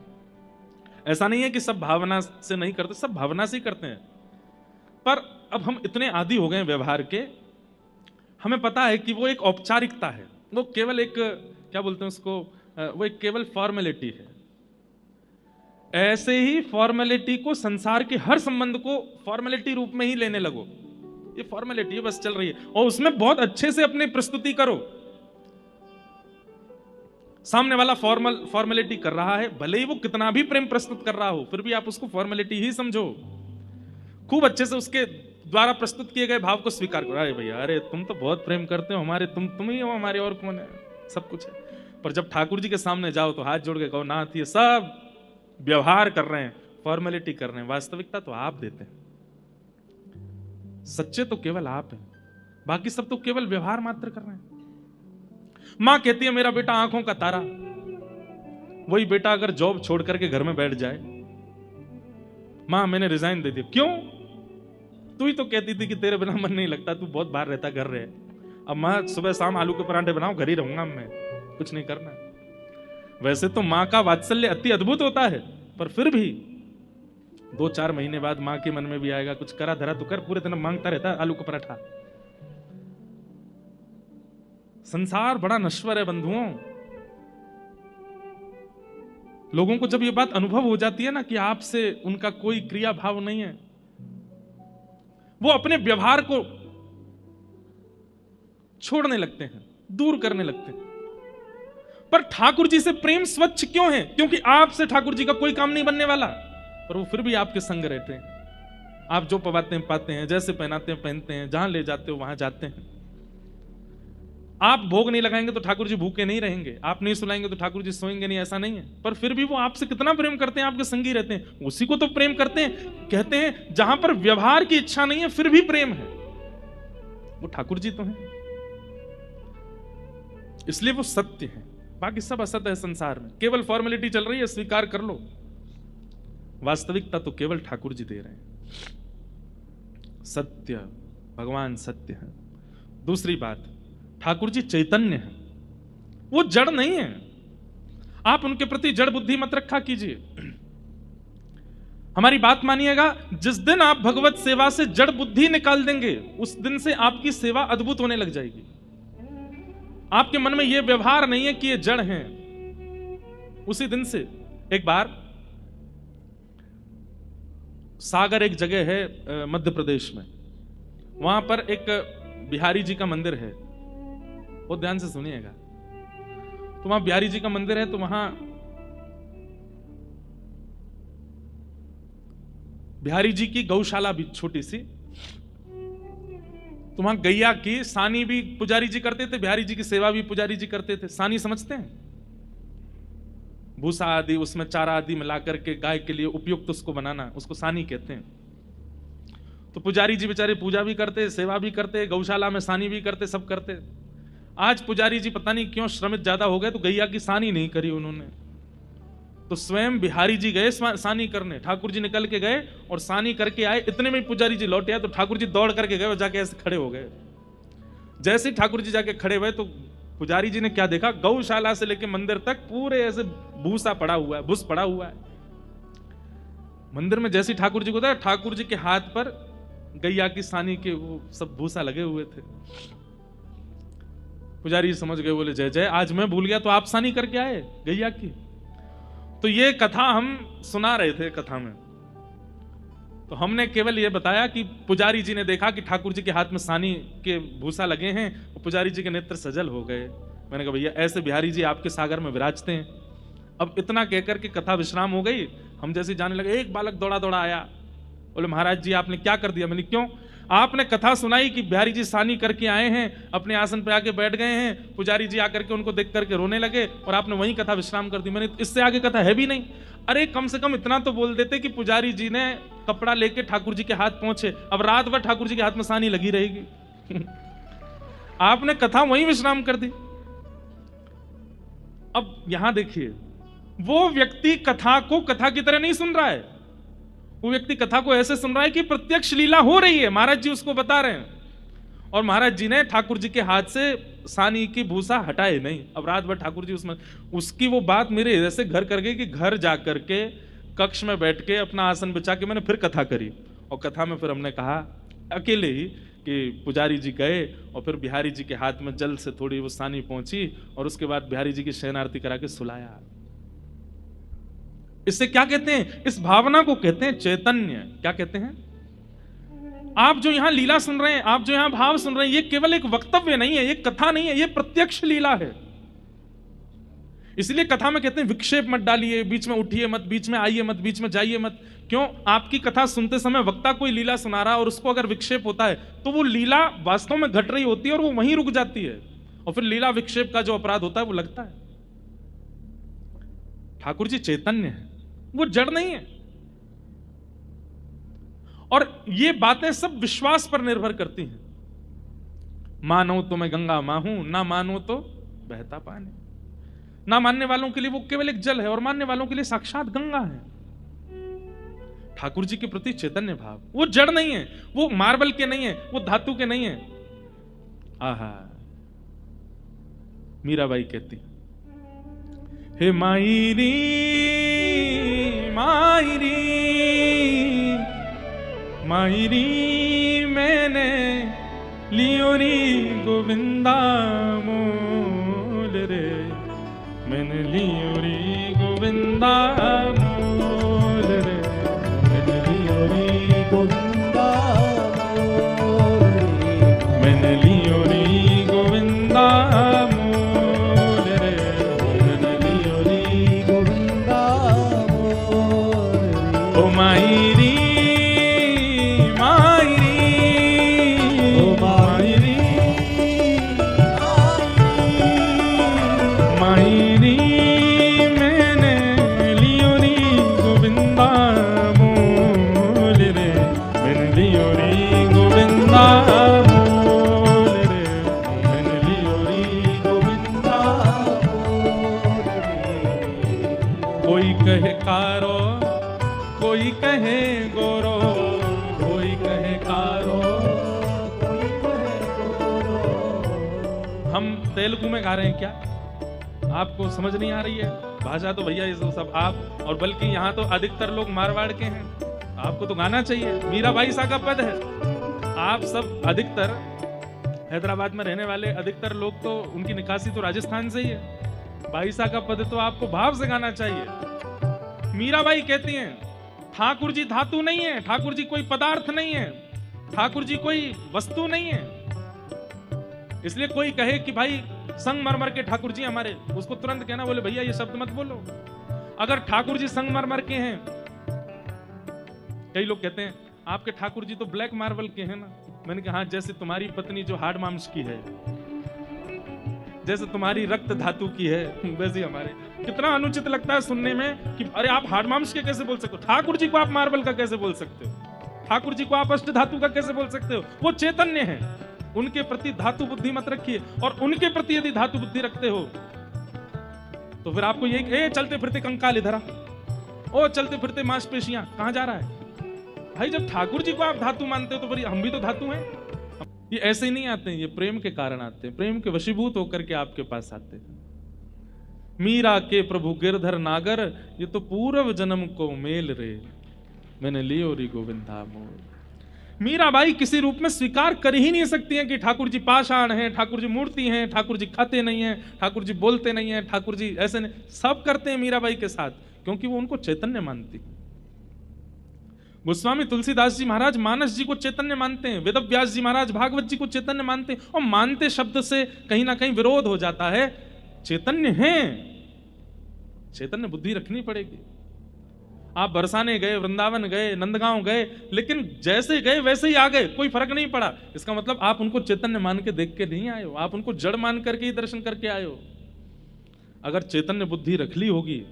ऐसा नहीं है कि सब भावना से नहीं करते, सब भावना से ही करते हैं। पर अब हम इतने आदी हो गए व्यवहार के, हमें पता है कि वो एक औपचारिकता है, वो केवल एक क्या बोलते हैं उसको, वो एक केवल फॉर्मेलिटी है। ऐसे ही फॉर्मेलिटी को, संसार के हर संबंध को फॉर्मेलिटी रूप में ही लेने लगो, ये फॉर्मेलिटी बस चल रही है, और उसमें बहुत अच्छे से अपनी प्रस्तुति करो। सामने वाला फॉर्मेलिटी कर रहा है, भले ही वो कितना भी प्रेम प्रस्तुत कर रहा हो, फिर भी आप उसको फॉर्मेलिटी ही समझो। खूब अच्छे से उसके द्वारा प्रस्तुत किए गए भाव को स्वीकार करो। अरे भैया, अरे तुम तो बहुत प्रेम करते हो हमारे, तुम ही हो हमारे, और कौन है, सब कुछ है। पर जब ठाकुर जी के सामने जाओ तो हाथ जोड़ के कहो, नाथ ये सब व्यवहार कर रहे हैं, फॉर्मेलिटी कर रहे हैं, वास्तविकता तो आप देते हैं। सच्चे तो केवल आप हैं, बाकी सब तो केवल व्यवहार मात्र कर रहे हैं। मां कहती है मेरा बेटा आंखों का तारा, वही बेटा अगर जॉब छोड़ करके घर में बैठ जाए, मां मैंने रिजाइन दे दिया, क्यों? तू ही तो कहती थी कि तेरे बिना मन नहीं लगता, तू बहुत बाहर रहता, घर रहे। अब मां सुबह शाम आलू के परांठे बनाओ, घर ही रहूंगा मैं, कुछ नहीं करना। वैसे तो मां का वात्सल्य अति अद्भुत होता है, पर फिर भी 2-4 महीने बाद मां के मन में भी आएगा कुछ करा धरा तो कर, पूरे दिन मांगता रहता है आलू का पराठा। संसार बड़ा नश्वर है बंधुओं। लोगों को जब ये बात अनुभव हो जाती है ना कि आपसे उनका कोई क्रिया भाव नहीं है, वो अपने व्यवहार को छोड़ने लगते हैं, दूर करने लगते हैं। पर ठाकुर जी से प्रेम स्वच्छ क्यों है? क्योंकि आपसे ठाकुर जी का कोई काम नहीं बनने वाला, पर वो फिर भी आपके संग रहते हैं। आप जो पवाते हैं पाते हैं, जैसे पहनाते हैं पहनते हैं, जहां ले जाते हो वहां जाते हैं। आप भोग नहीं लगाएंगे तो ठाकुर जी भूखे नहीं रहेंगे, आप नहीं सुलाएंगे तो ठाकुर जी सोएंगे नहीं, ऐसा नहीं है। पर फिर भी वो आपसे कितना प्रेम करते हैं, आपके संगी रहते हैं, उसी को तो प्रेम करते हैं। कहते हैं जहां पर व्यवहार की इच्छा नहीं है फिर भी प्रेम है, वो ठाकुर जी तो हैं। इसलिए वो सत्य है, बाकी सब असत्य है संसार में, केवल फॉर्मेलिटी चल रही है, स्वीकार कर लो। वास्तविकता तो केवल ठाकुर जी दे रहे हैं। सत्य, भगवान सत्य है। दूसरी बात, ठाकुर जी चैतन्य है, वो जड़ नहीं है। आप उनके प्रति जड़ बुद्धि मत रखा कीजिए। हमारी बात मानिएगा, जिस दिन आप भगवत सेवा से जड़ बुद्धि निकाल देंगे, उस दिन से आपकी सेवा अद्भुत होने लग जाएगी। आपके मन में यह व्यवहार नहीं है कि ये जड़ हैं, उसी दिन से। एक बार सागर एक जगह है मध्य प्रदेश में, वहां पर एक बिहारी जी का मंदिर है, बहुत ध्यान से सुनिएगा। तो वहां बिहारी जी का मंदिर है, तो वहां बिहारी जी की गौशाला भी छोटी सी, तो वहां गैया की सानी भी पुजारी जी करते थे, बिहारी जी की सेवा भी पुजारी जी करते थे। सानी समझते हैं? भूसा आदि, उसमें चारा आदि मिला करके गाय के लिए उपयुक्त उसको बनाना, उसको सानी कहते हैं। तो पुजारी जी बेचारे पूजा भी करते, सेवा भी करते, गौशाला में सानी भी करते, सब करते। आज पुजारी जी पता नहीं क्यों श्रमित ज्यादा हो गए, तो गैया की सानी नहीं करी उन्होंने। तो स्वयं बिहारी जी गए सानी करने, ठाकुर जी निकल के गए और सानी करके आए। इतने में पुजारी जी लौटे आए, तो ठाकुर जी दौड़ करके गए और जाके ऐसे खड़े हो गए। जैसे ठाकुर जी जाके खड़े हुए, तो पुजारी जी ने क्या देखा, गौशाला से लेके मंदिर तक पूरे ऐसे भूसा पड़ा हुआ है, भूस पड़ा हुआ है मंदिर में। जैसे ठाकुर जी को था, ठाकुर जी के हाथ पर गैया की सानी के वो सब भूसा लगे हुए थे। पुजारी जी समझ गए, बोले जय जय, आज मैं भूल गया, तो आप सानी करके आए गैया की। तो ये कथा हम सुना रहे थे कथा में, तो हमने केवल ये बताया कि पुजारी जी ने देखा कि ठाकुर जी के हाथ में सानी के भूसा लगे हैं, और पुजारी जी के नेत्र सजल हो गए। मैंने कहा भैया ऐसे बिहारी जी आपके सागर में विराजते हैं। अब इतना कहकर के कथा विश्राम हो गई। हम जैसे जाने लगे, एक बालक दौड़ा दौड़ा आया, बोले महाराज जी आपने क्या कर दिया? मैंने क्यों? आपने कथा सुनाई कि बिहारी जी सानी करके आए हैं, अपने आसन पे आके बैठ गए हैं, पुजारी जी आकर के उनको देख करके रोने लगे, और आपने वहीं कथा विश्राम कर दी। मैंने इससे आगे कथा है भी नहीं। अरे कम से कम इतना तो बोल देते कि पुजारी जी ने कपड़ा लेके ठाकुर जी के हाथ पहुंचे, अब रात भर ठाकुर जी के हाथ में सानी लगी रहेगी। आपने कथा वहीं विश्राम कर दी। अब यहां देखिए, वो व्यक्ति कथा को कथा की तरह नहीं सुन रहा है, वो व्यक्ति कथा को ऐसे सुन रहा है कि प्रत्यक्ष लीला हो रही है, महाराज जी उसको बता रहे हैं, और महाराज जी ने ठाकुर जी के हाथ से सानी की भूसा हटाए नहीं। अब रात भर ठाकुर जी उसमें, उसकी वो बात मेरे ऐसे घर कर गई कि घर जाकर के कक्ष में बैठ के अपना आसन बिछा के मैंने फिर कथा करी। और कथा में फिर हमने कहा अकेले ही कि पुजारी जी गए, और फिर बिहारी जी के हाथ में जल से थोड़ी वो सानी पहुंची, और उसके बाद बिहारी जी की शयन आरती करा के सुलाया। इससे क्या कहते हैं? इस भावना को कहते हैं चैतन्य। क्या कहते हैं? आप जो यहां लीला सुन रहे हैं, आप जो यहां भाव सुन रहे हैं, ये केवल एक वक्तव्य नहीं है, ये कथा नहीं है, ये प्रत्यक्ष लीला है। इसलिए कथा में कहते हैं विक्षेप मत डालिए, बीच में उठिए मत, बीच में आइए मत, बीच में जाइए मत। क्यों? आपकी कथा सुनते समय वक्ता कोई लीला सुना रहा है, और उसको अगर विक्षेप होता है तो वो लीला वास्तव में घट रही होती है और वो वहीं रुक जाती है, और फिर लीला विक्षेप का जो अपराध होता है वो लगता है। ठाकुर जी चैतन्य है, वो जड़ नहीं है। और ये बातें सब विश्वास पर निर्भर करती हैं। मानो तो मैं गंगा मां हूं, ना मानो तो बहता पानी। ना मानने वालों के लिए वो केवल एक जल है, और मानने वालों के लिए साक्षात गंगा है। ठाकुर जी के प्रति चैतन्य भाव, वो जड़ नहीं है, वो मार्बल के नहीं है, वो धातु के नहीं है। आहा, मीराबाई कहती, हे मायरी मायरी मायरी मैंने लियो री गोविंदा मोल रे, मैंने लियो री गोविंदा मोल रे, मैंने लियो री गोविंदा मोल रे, मैंने लियो री गोविंदा मोल रे, मैंने लियो री गोविंदा मोल रे। ओ मायरी गोरो, कोई कहे कारो। कोई कहे गोरो। हम तेलुगु में गा रहे हैं क्या? आपको समझ नहीं आ रही है? भाषा तो भैया ये सब आप, और बल्कि यहाँ तो अधिकतर लोग मारवाड़ के हैं, आपको तो गाना चाहिए। मीराबाई सा का पद है। आप सब अधिकतर हैदराबाद में रहने वाले अधिकतर लोग तो उनकी निकासी तो राजस्थान से ही है। बाई सा का पद तो आपको भाव से गाना चाहिए। मीराबाई कहती हैं ठाकुर जी धातु नहीं है, ठाकुर जी कोई पदार्थ नहीं है, ठाकुर जी कोई वस्तु नहीं है। इसलिए कोई कहे कि भाई संगमरमर के ठाकुर जी हमारे, उसको तुरंत कहना बोले भैया ये शब्द मत बोलो। अगर ठाकुर जी संगमरमर के हैं, कई लोग कहते हैं आपके ठाकुर जी तो ब्लैक मार्बल के हैं ना। मैंने कहा हाँ, जैसे तुम्हारी पत्नी जो हार्ड मांस की है, जैसे तुम्हारी रक्त धातु की है, वैसे हमारे। कितना अनुचित लगता है सुनने में कि अरे आप हार्ड मांस के कैसे बोल सकते हो, ठाकुर जी को आप मार्बल का कैसे बोल सकते हो, ठाकुर जी को आप अष्ट धातु का कैसे बोल सकते हो। वो चैतन्य है, उनके प्रति धातु बुद्धि मत रखिए। और उनके प्रति यदि धातु बुद्धि रखते हो तो फिर आपको ये चलते फिरते कंकाल इधर आ, ओ चलते फिरते मांसपेशियां, कहां जा रहा है भाई? जब ठाकुर जी को आप धातु मानते हो तो फिर हम भी तो धातु हैं। ये ऐसे ही नहीं आते हैं, ये प्रेम के कारण आते हैं, प्रेम के वशीभूत होकर के आपके पास आते हैं। मीरा के प्रभु गिरधर नागर, ये तो पूर्व जन्म को मेल रे, मैंने लियो री गोविंदा मोल। मीराबाई किसी रूप में स्वीकार कर ही नहीं सकती हैं कि ठाकुर जी पाषाण हैं, ठाकुर जी मूर्ति हैं, ठाकुर जी खाते नहीं हैं, ठाकुर जी बोलते नहीं हैं, ठाकुर जी ऐसे नहीं। सब करते हैं मीराबाई के साथ, क्योंकि वो उनको चैतन्य मानती। गोस्वामी तुलसीदास जी महाराज मानस जी को चैतन्य मानते हैं, वेदव्यास जी महाराज भागवत जी को चैतन्य मानते हैं। और मानते शब्द से कहीं ना कहीं विरोध हो जाता है। चैतन्य हैं, चैतन्य बुद्धि रखनी पड़ेगी। आप बरसाने गए, वृंदावन गए, नंदगांव गए, लेकिन जैसे गए वैसे ही आ गए, कोई फर्क नहीं पड़ा। इसका मतलब आप उनको चैतन्य मान के देख के नहीं आए हो, आप उनको जड़ मान करके ही दर्शन करके आए हो। अगर चैतन्य बुद्धि रख ली होगी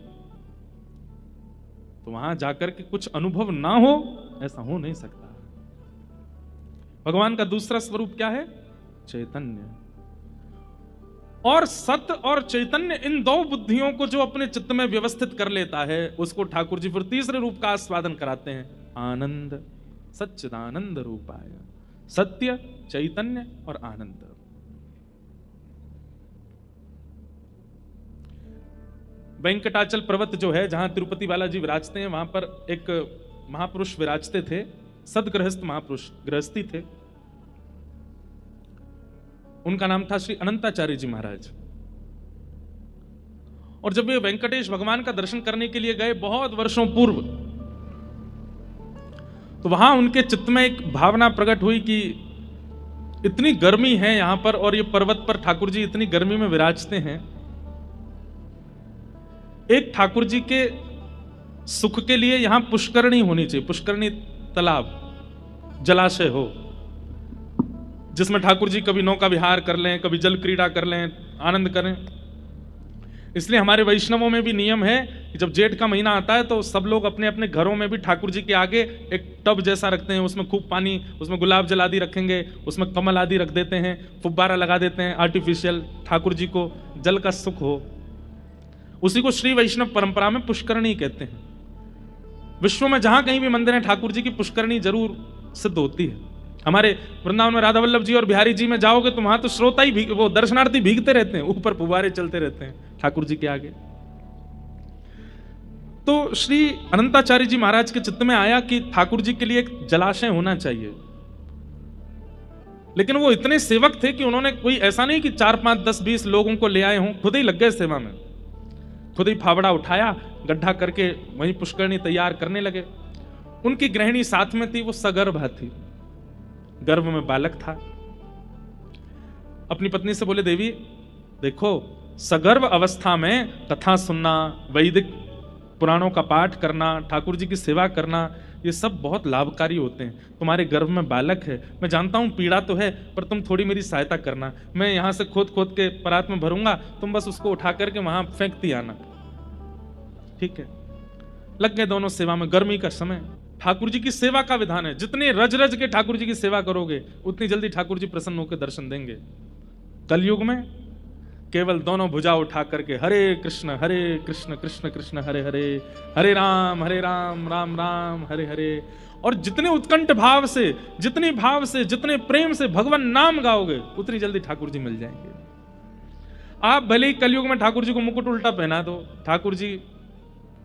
तो वहां जाकर के कुछ अनुभव ना हो, ऐसा हो नहीं सकता। भगवान का दूसरा स्वरूप क्या है? चैतन्य। और सत्य और चैतन्य, इन दो बुद्धियों को जो अपने चित्त में व्यवस्थित कर लेता है, उसको ठाकुर जी फिर तीसरे रूप का आस्वादन कराते हैं, आनंद। सच्चिदानंद रूपाय, सत्य, चैतन्य और आनंद। वेंकटाचल पर्वत जो है, जहां तिरुपति बालाजी विराजते हैं, वहां पर एक महापुरुष विराजते थे, सदगृहस्थ महापुरुष, गृहस्थी थे। उनका नाम था श्री अनंताचार्य जी महाराज। और जब वे वेंकटेश भगवान का दर्शन करने के लिए गए बहुत वर्षों पूर्व, तो वहां उनके चित्त में एक भावना प्रकट हुई कि इतनी गर्मी है यहां पर, और ये पर्वत पर ठाकुर जी इतनी गर्मी में विराजते हैं। एक ठाकुर जी के सुख के लिए यहां पुष्करणी होनी चाहिए, पुष्करणी तालाब, जलाशय हो, जिसमें ठाकुर जी कभी नौका विहार कर लें, कभी जल क्रीड़ा कर लें, आनंद करें। इसलिए हमारे वैष्णवों में भी नियम है कि जब जेठ का महीना आता है तो सब लोग अपने अपने घरों में भी ठाकुर जी के आगे एक टब जैसा रखते हैं, उसमें खूब पानी, उसमें गुलाब जल आदि रखेंगे, उसमें कमल आदि रख देते हैं, फुब्बारा लगा देते हैं आर्टिफिशियल, ठाकुर जी को जल का सुख हो। उसी को श्री वैष्णव परंपरा में पुष्करणी कहते हैं। विश्व में जहां कहीं भी मंदिर है, ठाकुर जी की पुष्करणी जरूर सिद्ध होती है। हमारे वृंदावन में राधा वल्लभ जी और बिहारी जी में जाओगे तो वहां तो श्रोता ही वो दर्शनार्थी भीगते रहते हैं, ऊपर फुब्बारे चलते रहते हैं ठाकुर जी के आगे। तो श्री अनंताचार्य जी महाराज के चित्त में आया कि ठाकुर जी के लिए एक जलाशय होना चाहिए। लेकिन वो इतने सेवक थे कि उन्होंने कोई ऐसा नहीं कि 4, 5, 10, 20 लोगों को ले आए हों, खुद ही लग गए सेवा में, खुद ही फावड़ा उठाया, गड्ढा करके वहीं पुष्करणी तैयार करने लगे। उनकी गृहिणी साथ में थी, वो सगर्भा थी, गर्भ में बालक था। अपनी पत्नी से बोले, देवी देखो, सगर्भ अवस्था में कथा सुनना, वैदिक पुराणों का पाठ करना, ठाकुर जी की सेवा करना, ये सब बहुत लाभकारी होते हैं। तुम्हारे गर्भ में बालक है, मैं जानता हूं पीड़ा तो है, पर तुम थोड़ी मेरी सहायता करना। मैं यहां से खोद खोद के परात में भरूंगा, तुम बस उसको उठा करके वहां फेंकती आना, ठीक है। लग गए दोनों सेवा में। गर्मी का समय, ठाकुर जी की सेवा का विधान है, जितने रज रज के ठाकुर जी की सेवा करोगे उतनी जल्दी ठाकुर जी प्रसन्न होकर दर्शन देंगे। कलयुग में केवल दोनों भुजा उठा करके हरे कृष्ण कृष्ण कृष्ण हरे हरे, हरे राम राम राम हरे हरे। और जितने उत्कंठ भाव से, जितने भाव से, जितने प्रेम से भगवान नाम गाओगे, उतनी जल्दी ठाकुर जी मिल जाएंगे। आप भले ही कलयुग में ठाकुर जी को मुकुट उल्टा पहना दो, ठाकुर जी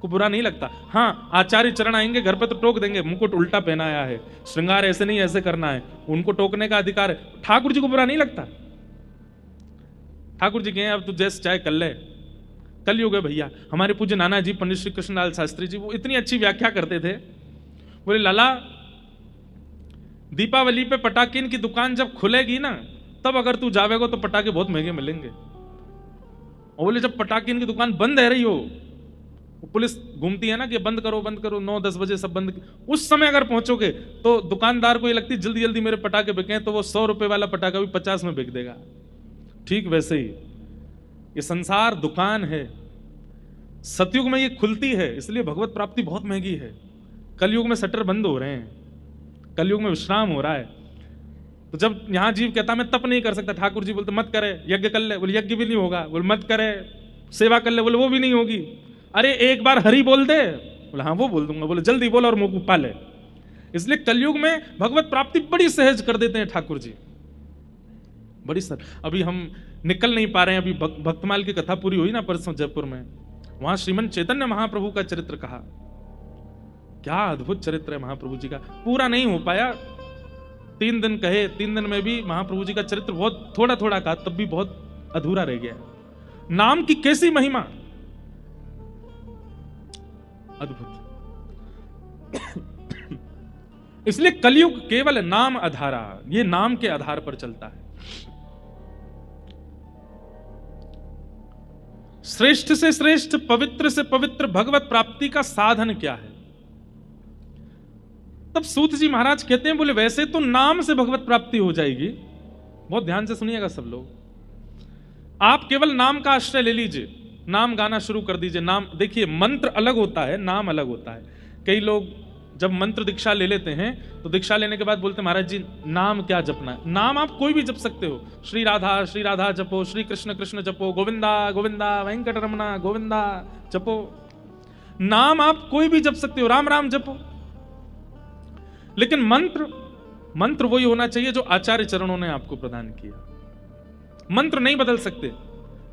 को बुरा नहीं लगता। हाँ, आचार्य चरण आएंगे घर पे तो टोक देंगे, मुकुट उल्टा पहनाया है, श्रृंगार ऐसे नहीं ऐसे करना है, उनको टोकने का अधिकार है। ठाकुर जी को बुरा नहीं लगता। ठाकुर जी कहें अब तू जैसे चाहे कर ले, कलयुग है भैया। हमारे पूज्य नाना जी पंडित श्री कृष्णलाल शास्त्री जी, वो इतनी अच्छी व्याख्या करते थे। बोले लाला, दीपावली पे पटाखे की दुकान जब खुलेगी ना, तब अगर तू जावेगा तो पटाखे बहुत महंगे मिलेंगे। और बोले जब पटाखे की दुकान बंद है रही हो, पुलिस घूमती है ना कि बंद करो 9-10 बजे सब बंद, उस समय अगर पहुंचोगे तो दुकानदार को ये लगती जल्दी जल्दी मेरे पटाखे बिके, तो वो 100 रुपए वाला पटाखा भी 50 में बिक देगा। ठीक वैसे ही ये संसार दुकान है। सतयुग में ये खुलती है, इसलिए भगवत प्राप्ति बहुत महंगी है। कलयुग में शटर बंद हो रहे हैं, कलयुग में विश्राम हो रहा है। तो जब यहां जीव कहता मैं तप नहीं कर सकता, ठाकुर जी बोलते मत करे, यज्ञ कर ले, बोले यज्ञ भी नहीं होगा। बोले मत करे, सेवा कर ले, बोले वो भी नहीं होगी। अरे एक बार हरि बोल दे, बोले हाँ वो बोल दूंगा। बोले जल्दी बोल और मुंह पाले। इसलिए कलयुग में भगवत प्राप्ति बड़ी सहज कर देते हैं ठाकुर जी, बड़ी सर। अभी हम निकल नहीं पा रहे हैं, अभी भक्तमाल की कथा पूरी हुई ना परसों जयपुर में, वहां श्रीमन चैतन्य महाप्रभु का चरित्र कहा। क्या अद्भुत चरित्र है महाप्रभु जी का, पूरा नहीं हो पाया। 3 दिन कहे, 3 दिन में भी महाप्रभु जी का चरित्र बहुत थोड़ा थोड़ा कहा, तब भी बहुत अधूरा रह गया। नाम की कैसी महिमा, अद्भुत। इसलिए कलयुग केवल नाम आधारा, ये नाम के आधार पर चलता है। श्रेष्ठ से श्रेष्ठ, पवित्र से पवित्र भगवत प्राप्ति का साधन क्या है? तब सूत जी महाराज कहते हैं, बोले वैसे तो नाम से भगवत प्राप्ति हो जाएगी। बहुत ध्यान से सुनिएगा सब लोग। आप केवल नाम का आश्रय ले लीजिए, नाम गाना शुरू कर दीजिए। नाम देखिए, मंत्र अलग होता है, नाम अलग होता है। कई लोग जब मंत्र दीक्षा ले लेते हैं तो दीक्षा लेने के बाद बोलते हैं महाराज जी नाम क्या जपना है? नाम आप कोई भी जप सकते हो। श्री राधा जपो, श्री कृष्ण कृष्ण जपो, गोविंदा गोविंदा वेंकट रमना गोविंदा जपो। नाम आप कोई भी जप सकते हो, राम राम जपो। लेकिन मंत्र वही होना चाहिए जो आचार्य चरणों ने आपको प्रदान किया। मंत्र नहीं बदल सकते।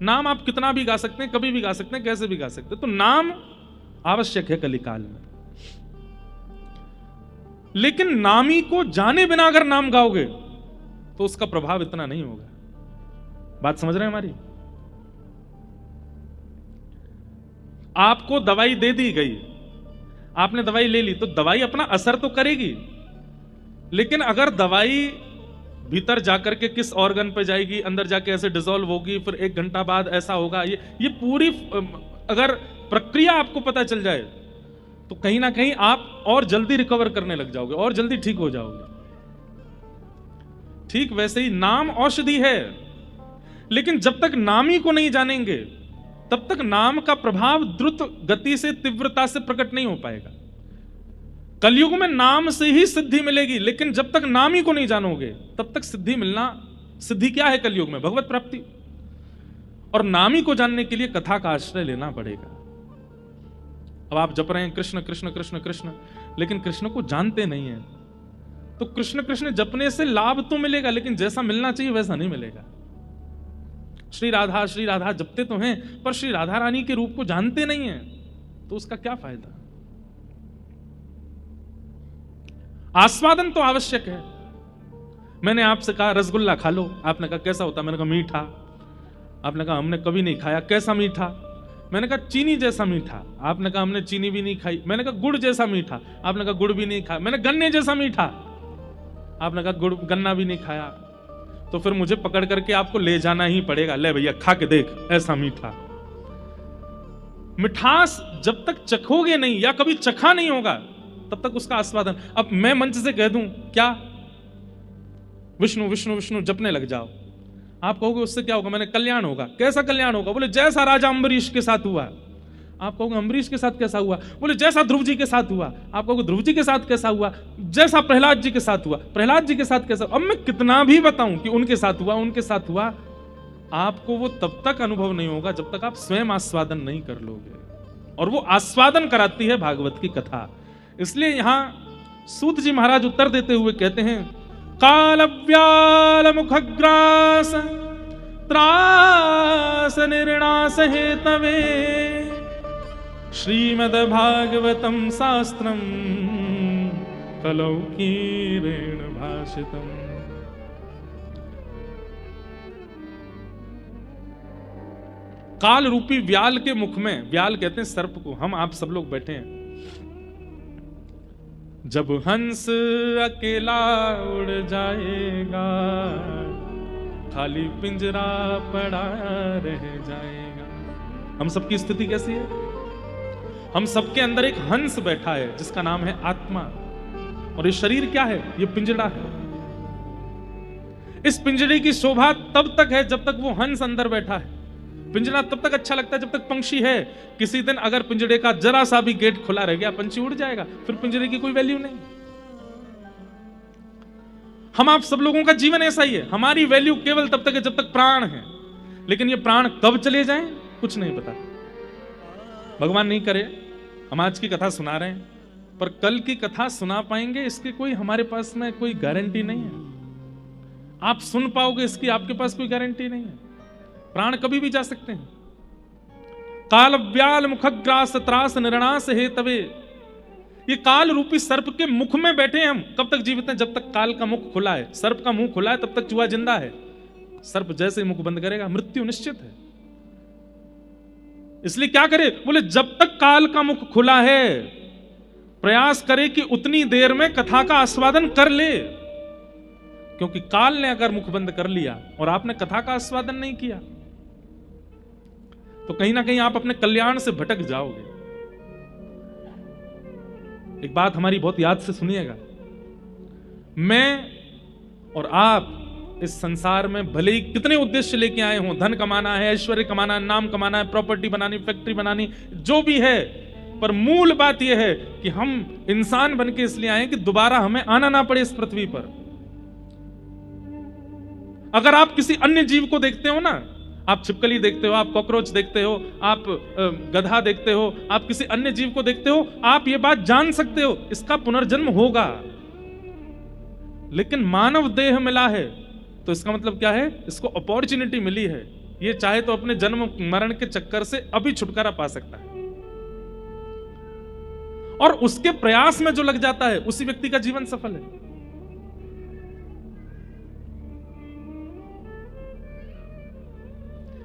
नाम आप कितना भी गा सकते हैं, कभी भी गा सकते हैं, कैसे भी गा सकते हैं। तो नाम आवश्यक है कलिकाल में। लेकिन नामी को जाने बिना अगर नाम गाओगे तो उसका प्रभाव इतना नहीं होगा। बात समझ रहे हैं हमारी? आपको दवाई दे दी गई, आपने दवाई ले ली, तो दवाई अपना असर तो करेगी, लेकिन अगर दवाई भीतर जाकर के किस ऑर्गन पे जाएगी, अंदर जाके ऐसे डिसॉल्व होगी, फिर 1 घंटा बाद ऐसा होगा, ये पूरी अगर प्रक्रिया आपको पता चल जाए तो कहीं ना कहीं आप और जल्दी रिकवर करने लग जाओगे और जल्दी ठीक हो जाओगे। ठीक वैसे ही नाम औषधि है, लेकिन जब तक नामी को नहीं जानेंगे तब तक नाम का प्रभाव द्रुत गति से, तीव्रता से प्रकट नहीं हो पाएगा। कलयुग में नाम से ही सिद्धि मिलेगी, लेकिन जब तक नामी को नहीं जानोगे तब तक सिद्धि मिलना, सिद्धि क्या है कलयुग में? भगवत प्राप्ति। और नामी को जानने के लिए कथा का आश्रय लेना पड़ेगा। अब आप जप रहे हैं कृष्ण कृष्ण कृष्ण कृष्ण, लेकिन कृष्ण को जानते नहीं है, तो कृष्ण कृष्ण जपने से लाभ तो मिलेगा, लेकिन जैसा मिलना चाहिए वैसा नहीं मिलेगा। श्री राधा जपते तो हैं, पर श्री राधा रानी के रूप को जानते नहीं है, तो उसका क्या फायदा? आस्वादन तो आवश्यक है। मैंने आपसे कहा रसगुल्ला खा लो, आपने कहा कैसा होता? मैंने कहा मीठा। आपने कहा हमने कभी नहीं खाया, कैसा मीठा? मैंने कहा चीनी जैसा मीठा। आपने कहा हमने चीनी भी नहीं खाई। मैंने कहा गुड़ जैसा मीठा। आपने कहा गुड़ भी नहीं खाया। मैंने गन्ने जैसा मीठा। आपने कहा गुड़ गन्ना भी नहीं खाया। तो फिर मुझे पकड़ करके आपको ले जाना ही पड़ेगा, ले भैया खा के देख ऐसा मीठा। मिठास जब तक चखोगे नहीं या कभी चखा नहीं होगा तब तक उसका आस्वादन। अब मैं मंच से कह दूं क्या विष्णु विष्णु विष्णु जपने लग जाओ, आप कहोगे उससे क्या होगा? मैंने कल्याण होगा। कैसा कल्याण होगा? बोले जैसा राजा अम्बरीश के साथ हुआ। आप कहोगे अम्बरीश के साथ कैसा हुआ? बोले जैसा ध्रुव जी के साथ हुआ। आप कहोगे ध्रुव जी के साथ कैसा हुआ? जैसा प्रहलाद जी के साथ हुआ। प्रहलाद जी के साथ कैसा? अब मैं कितना भी बताऊं कि उनके साथ हुआ, उनके साथ हुआ, आपको वो तब तक अनुभव नहीं होगा जब तक आप स्वयं आस्वादन नहीं कर लोगे, और वो आस्वादन कराती है भागवत की कथा। इसलिए यहां सूत जी महाराज उत्तर देते हुए कहते हैं, कालव्याल मुखग्रास त्रास निर्णास हेतवे श्रीमद् भागवतम शास्त्रम कलौकीरेण भाषितम। काल रूपी व्याल के मुख में, व्याल कहते हैं सर्प को, हम आप सब लोग बैठे हैं, जब हंस अकेला उड़ जाएगा खाली पिंजरा पड़ा रह जाएगा। हम सबकी स्थिति कैसी है? हम सबके अंदर एक हंस बैठा है जिसका नाम है आत्मा, और ये शरीर क्या है? ये पिंजरा है। इस पिंजरे की शोभा तब तक है जब तक वो हंस अंदर बैठा है। पिंजरा तब तक अच्छा लगता है जब तक पंछी है। किसी दिन अगर पिंजरे का जरा सा भी गेट खुला रह गया, पंछी उड़ जाएगा, फिर पिंजरे की कोई वैल्यू नहीं। हम आप सब लोगों का जीवन ऐसा ही है। हमारी वैल्यू केवल तब तक है जब तक प्राण है, लेकिन ये प्राण कब चले जाएं कुछ नहीं पता। भगवान नहीं करे, हम आज की कथा सुना रहे हैं, पर कल की कथा सुना पाएंगे इसकी कोई हमारे पास में कोई गारंटी नहीं है। आप सुन पाओगे इसकी आपके पास कोई गारंटी नहीं है। प्राण कभी भी जा सकते हैं। काल व्याल मुखग्रास त्रास निर्णास हेतवे, ये काल रूपी सर्प के मुख में बैठे हैं हम। कब तक जीवित हैं? जब तक काल का मुख खुला है। सर्प का मुंह खुला है तब तक चूहा जिंदा है। सर्प जैसे ही मुख बंद करेगा मृत्यु निश्चित है। इसलिए क्या करे? बोले जब तक काल का मुख खुला है प्रयास करे कि उतनी देर में कथा का आस्वादन कर ले, क्योंकि काल ने अगर मुख बंद कर लिया और आपने कथा का आस्वादन नहीं किया तो कहीं ना कहीं आप अपने कल्याण से भटक जाओगे। एक बात हमारी बहुत याद से सुनिएगा, मैं और आप इस संसार में भले ही कितने उद्देश्य लेके आए हों, धन कमाना है, ऐश्वर्य कमाना है, नाम कमाना है, प्रॉपर्टी बनानी, फैक्ट्री बनानी, जो भी है, पर मूल बात यह है कि हम इंसान बन के इसलिए आए कि दोबारा हमें आना ना पड़े इस पृथ्वी पर। अगर आप किसी अन्य जीव को देखते हो ना, आप छिपकली देखते हो, आप कॉकरोच देखते हो, आप गधा देखते हो, आप किसी अन्य जीव को देखते हो, आप ये बात जान सकते हो इसका पुनर्जन्म होगा। लेकिन मानव देह मिला है तो इसका मतलब क्या है? इसको अपॉर्चुनिटी मिली है। ये चाहे तो अपने जन्म मरण के चक्कर से अभी छुटकारा पा सकता है, और उसके प्रयास में जो लग जाता है उसी व्यक्ति का जीवन सफल है।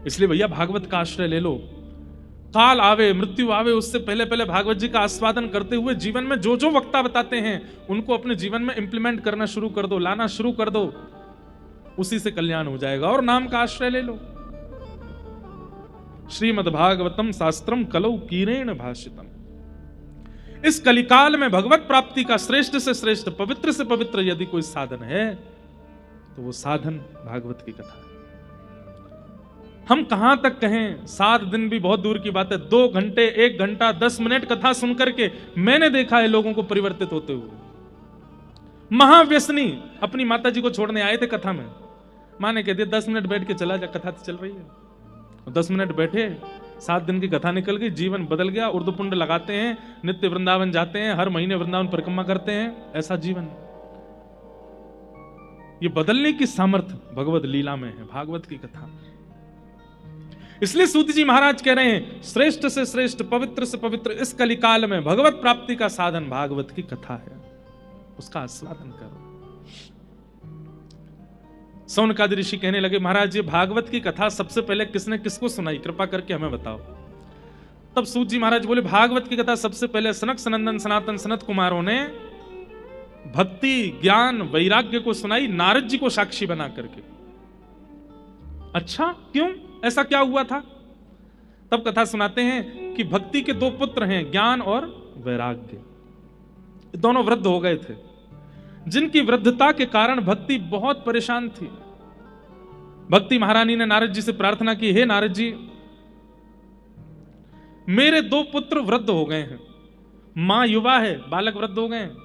इसलिए भैया भागवत का आश्रय ले लो। काल आवे, मृत्यु आवे, उससे पहले पहले भागवत जी का आस्वादन करते हुए जीवन में जो जो वक्ता बताते हैं उनको अपने जीवन में इंप्लीमेंट करना शुरू कर दो, लाना शुरू कर दो, उसी से कल्याण हो जाएगा। और नाम का आश्रय ले लो। श्रीमद् भागवतम शास्त्रम कलौ कीरेण भाषितम। इस कलिकाल में भगवत प्राप्ति का श्रेष्ठ से श्रेष्ठ, पवित्र से पवित्र यदि कोई साधन है तो वो साधन भागवत की कथा है। हम कहां तक कहें, 7 दिन भी बहुत दूर की बात है, 2 घंटे, 1 घंटा, 10 मिनट कथा सुनकर के मैंने देखा है लोगों को परिवर्तित होते हुए। महाव्यसनी अपनी माता जी को छोड़ने आए थे कथा में, मां ने कह दिया 10 मिनट बैठ के चला जा, कथा तो चल रही है। 10 मिनट बैठे, 7 दिन की कथा निकल गई, जीवन बदल गया। उर्दू पुंड लगाते हैं, नित्य वृंदावन जाते हैं, हर महीने वृंदावन परिक्रमा करते हैं, ऐसा जीवन। ये बदलने की सामर्थ्य भगवत लीला में है, भागवत की कथा। इसलिए सूत जी महाराज कह रहे हैं श्रेष्ठ से श्रेष्ठ, पवित्र से पवित्र इस कलिकाल में भगवत प्राप्ति का साधन भागवत की कथा है, उसका आस्वादन करो। सौनकादि ऋषि कहने लगे महाराज ये भागवत की कथा सबसे पहले किसने किसको सुनाई, कृपा करके हमें बताओ। तब सूत जी महाराज बोले भागवत की कथा सबसे पहले सनक सनंदन सनातन सनत कुमारों ने भक्ति ज्ञान वैराग्य को सुनाई, नारद जी को साक्षी बना करके। अच्छा क्यों, ऐसा क्या हुआ था? तब कथा सुनाते हैं कि भक्ति के 2 पुत्र हैं, ज्ञान और वैराग्य। दोनों वृद्ध हो गए थे, जिनकी वृद्धता के कारण भक्ति बहुत परेशान थी। भक्ति महारानी ने नारद जी से प्रार्थना की, हे नारद जी मेरे 2 पुत्र वृद्ध हो गए हैं, मां युवा है, बालक वृद्ध हो गए हैं,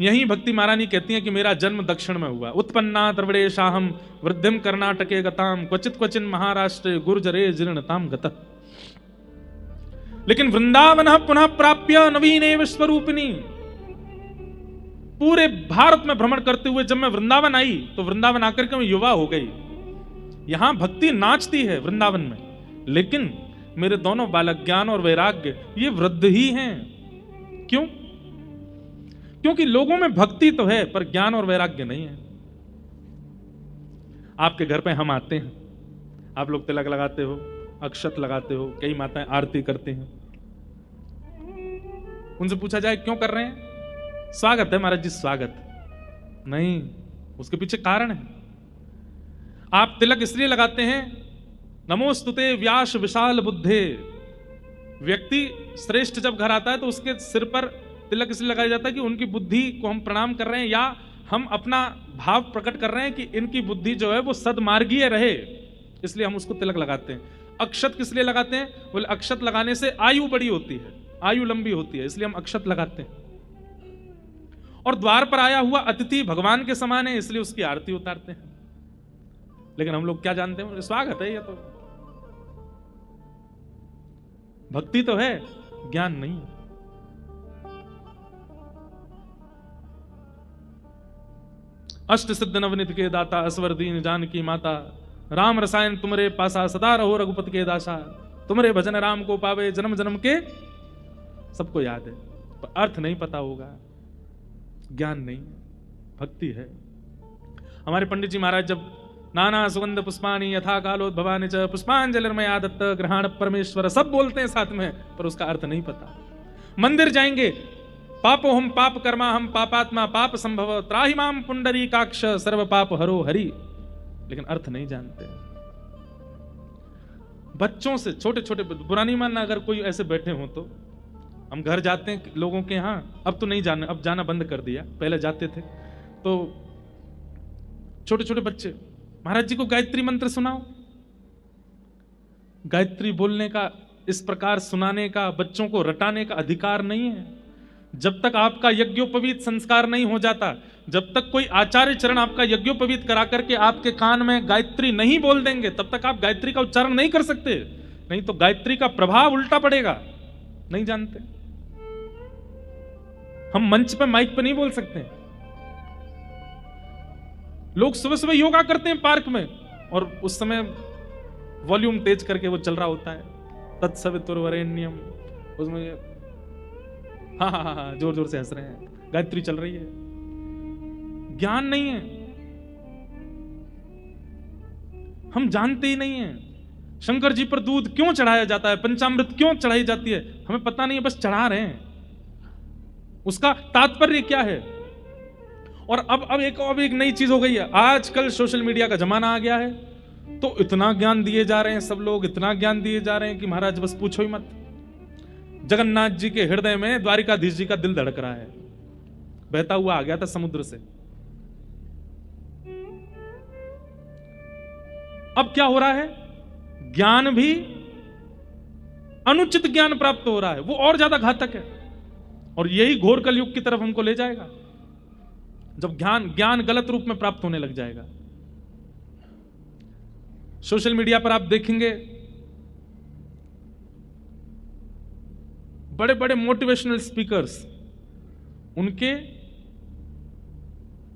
यही भक्ति महारानी कहती हैं कि मेरा जन्म दक्षिण में हुआ। उत्पन्ना द्रविड़ेशाहम वृद्धिम कर्नाटके गताम क्वचित क्वचिन महाराष्ट्र गुर्जरे जीर्णताम गतः। लेकिन वृंदावन पुनः प्राप्य नवीने विश्वरूपिणी। पूरे भारत में भ्रमण करते हुए जब मैं वृंदावन आई तो वृंदावन आकर के मैं युवा हो गई। यहां भक्ति नाचती है वृंदावन में, लेकिन मेरे दोनों बालक ज्ञान और वैराग्य ये वृद्ध ही हैं। क्यों? क्योंकि लोगों में भक्ति तो है पर ज्ञान और वैराग्य नहीं है। आपके घर पे हम आते हैं, आप लोग तिलक लगाते हो, अक्षत लगाते हो, कई माताएं आरती करती हैं। उनसे पूछा जाए क्यों कर रहे हैं? स्वागत है महाराज जी, स्वागत। नहीं, उसके पीछे कारण है। आप तिलक इसलिए लगाते हैं, नमोस्तुते व्यास विशाल बुद्धे। व्यक्ति श्रेष्ठ जब घर आता है तो उसके सिर पर तिलक इसलिए लगाया जाता है कि उनकी बुद्धि को हम प्रणाम कर रहे हैं, या हम अपना भाव प्रकट कर रहे हैं कि इनकी बुद्धि जो है वो सद्मार्गीय रहे, इसलिए हम उसको तिलक लगाते हैं। अक्षत किस लिए लगाते हैं? बोले अक्षत लगाने से आयु बड़ी होती है, आयु लंबी होती है, इसलिए हम अक्षत लगाते हैं। और द्वार पर आया हुआ अतिथि भगवान के समान है, इसलिए उसकी आरती उतारते हैं। लेकिन हम लोग क्या जानते हैं? स्वागत है, ये तो भक्ति तो है, ज्ञान नहीं है। अष्ट सिद्ध नवनित के दाता असवर दीन जानकी माता, राम रसायन तुमरे पासा सदा रहो रघुपति के दासा। तुमरे भजन राम को पावे जन्म जन्म के। सबको याद है पर अर्थ नहीं पता होगा, ज्ञान नहीं, भक्ति है। हमारे पंडित जी महाराज जब नाना सुगंध पुष्पानी यथा कालोद्भवानि च पुष्पांजलिर्मया दत्त ग्रहण परमेश्वर सब बोलते हैं साथ में, पर उसका अर्थ नहीं पता। मंदिर जाएंगे, पापो हम पाप कर्मा हम पापात्मा पाप संभव त्राहि माम पुंडरीकाक्ष सर्व पाप हरो हरि, लेकिन अर्थ नहीं जानते। बच्चों से छोटे छोटे, बुरा नहीं मानना अगर कोई ऐसे बैठे हो तो, हम घर जाते हैं लोगों के यहाँ, अब तो नहीं जाना, अब जाना बंद कर दिया, पहले जाते थे तो छोटे छोटे बच्चे, महाराज जी को गायत्री मंत्र सुनाओ। गायत्री बोलने का, इस प्रकार सुनाने का, बच्चों को रटाने का अधिकार नहीं है। जब तक आपका यज्ञोपवीत संस्कार नहीं हो जाता, जब तक कोई आचार्य चरण आपका यज्ञोपवीत करा करके आपके कान में गायत्री नहीं बोल देंगे, तब तक आप गायत्री का उच्चारण नहीं कर सकते। नहीं तो गायत्री का प्रभाव उल्टा पड़ेगा। नहीं जानते, हम मंच पे माइक पे नहीं बोल सकते। लोग सुबह सुबह योगा करते हैं पार्क में, और उस समय वॉल्यूम तेज करके वो चल रहा होता है, तत्सवितुर्वरेण्यम, उसमें हाँ जोर जोर से हंस रहे हैं, गायत्री चल रही है। ज्ञान नहीं है, हम जानते ही नहीं है। शंकर जी पर दूध क्यों चढ़ाया जाता है, पंचामृत क्यों चढ़ाई जाती है, हमें पता नहीं है, बस चढ़ा रहे हैं। उसका तात्पर्य क्या है? और अब एक नई चीज हो गई है, आजकल सोशल मीडिया का जमाना आ गया है, तो इतना ज्ञान दिए जा रहे हैं सब लोग, इतना ज्ञान दिए जा रहे हैं कि महाराज बस पूछो ही मत। जगन्नाथ जी के हृदय में द्वारिकाधीश जी का दिल धड़क रहा है, बहता हुआ आ गया था समुद्र से। अब क्या हो रहा है? ज्ञान भी अनुचित ज्ञान प्राप्त हो रहा है, वो और ज्यादा घातक है, और यही घोर कलयुग की तरफ हमको ले जाएगा, जब ज्ञान गलत रूप में प्राप्त होने लग जाएगा। सोशल मीडिया पर आप देखेंगे बड़े बड़े मोटिवेशनल स्पीकर्स, उनके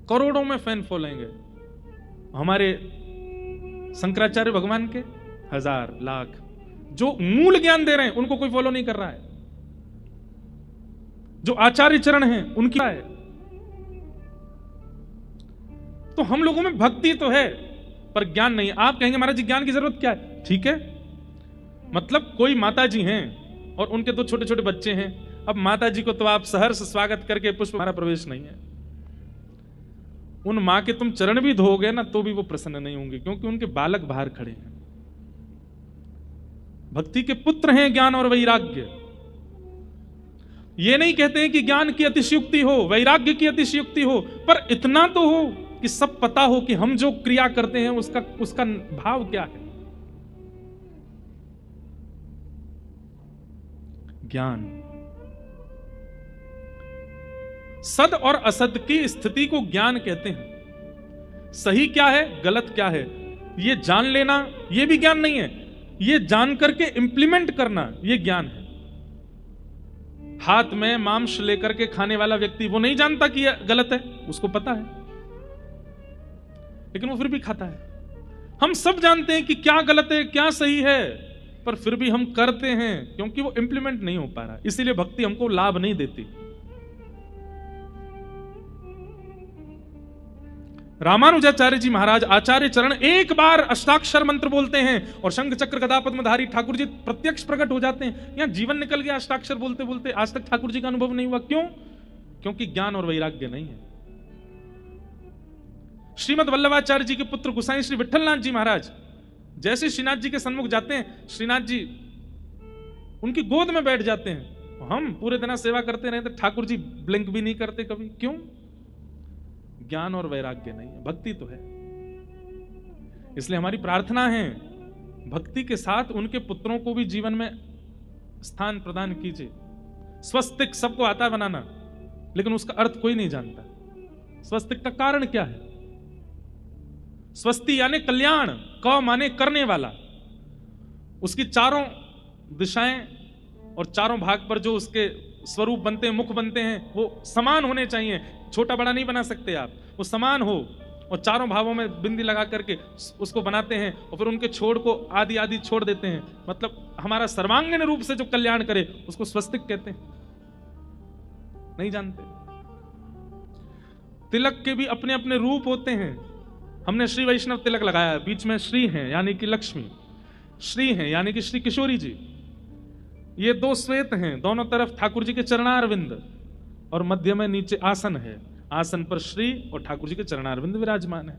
करोड़ों में फैन फॉलोइंग है। हमारे शंकराचार्य भगवान के हजार लाख, जो मूल ज्ञान दे रहे हैं उनको कोई फॉलो नहीं कर रहा है। जो आचार्य चरण हैं उनकी है। तो हम लोगों में भक्ति तो है पर ज्ञान नहीं। आप कहेंगे महाराज जी ज्ञान की जरूरत क्या है? ठीक है, मतलब कोई माता जी हैं और उनके दो छोटे छोटे बच्चे हैं, अब माता जी को तो आप सहर्ष स्वागत करके पुष्प हमारा प्रवेश नहीं है। उन मां के तुम चरण भी धोगे ना तो भी वो प्रसन्न नहीं होंगे, क्योंकि उनके बालक बाहर खड़े हैं। भक्ति के पुत्र हैं ज्ञान और वैराग्य। ये नहीं कहते हैं कि ज्ञान की अतिशयुक्ति हो, वैराग्य की अतिशयुक्ति हो, पर इतना तो हो कि सब पता हो कि हम जो क्रिया करते हैं उसका भाव क्या है। ज्ञान सद और असद की स्थिति को ज्ञान कहते हैं। सही क्या है, गलत क्या है, ये जान लेना ये भी ज्ञान नहीं है, ये जान करके इंप्लीमेंट करना ये ज्ञान है। हाथ में मांस लेकर के खाने वाला व्यक्ति वो नहीं जानता कि यह गलत है, उसको पता है, लेकिन वो फिर भी खाता है। हम सब जानते हैं कि क्या गलत है क्या सही है, पर फिर भी हम करते हैं क्योंकि वो इंप्लीमेंट नहीं हो पा रहा। इसीलिए भक्ति हमको लाभ नहीं देती। रामानुजाचार्य जी महाराज आचार्य चरण एक बार अष्टाक्षर मंत्र बोलते हैं और शंख चक्र गदा पद्मधारी ठाकुर जी प्रत्यक्ष प्रकट हो जाते हैं। यहां जीवन निकल गया अष्टाक्षर बोलते बोलते, आज तक ठाकुर जी का अनुभव नहीं हुआ। क्यों? क्योंकि ज्ञान और वैराग्य नहीं है। श्रीमद वल्लभाचार्य जी के पुत्र गुसाई श्री विठलनाथ जी महाराज जैसे श्रीनाथ जी के सन्मुख जाते हैं, श्रीनाथ जी उनकी गोद में बैठ जाते हैं। हम पूरे दिन सेवा करते रहते, ठाकुर जी ब्लिंक भी नहीं करते कभी। क्यों? ज्ञान और वैराग्य नहीं है, भक्ति तो है। इसलिए हमारी प्रार्थना है भक्ति के साथ उनके पुत्रों को भी जीवन में स्थान प्रदान कीजिए। स्वस्तिक सबको आता है बनाना, लेकिन उसका अर्थ कोई नहीं जानता। स्वस्तिक का कारण क्या है? स्वस्ति यानी कल्याण, क माने करने वाला। उसकी चारों दिशाएं और चारों भाग पर जो उसके स्वरूप बनते हैं, मुख बनते हैं, वो समान होने चाहिए। छोटा बड़ा नहीं बना सकते आप, वो समान हो। और चारों भावों में बिंदी लगा करके उसको बनाते हैं और फिर उनके छोड़ को आदि आदि छोड़ देते हैं। मतलब हमारा सर्वांगीण रूप से जो कल्याण करे उसको स्वस्तिक कहते हैं। नहीं जानते। तिलक के भी अपने अपने रूप होते हैं। हमने श्री वैष्णव तिलक लगाया, बीच में श्री हैं यानी कि लक्ष्मी, श्री हैं यानी कि श्री किशोरी जी। ये दो श्वेत हैं, दोनों तरफ ठाकुर जी के चरणारविंद और मध्य में नीचे आसन है। आसन पर श्री और ठाकुर जी के चरणारविंद विराजमान है।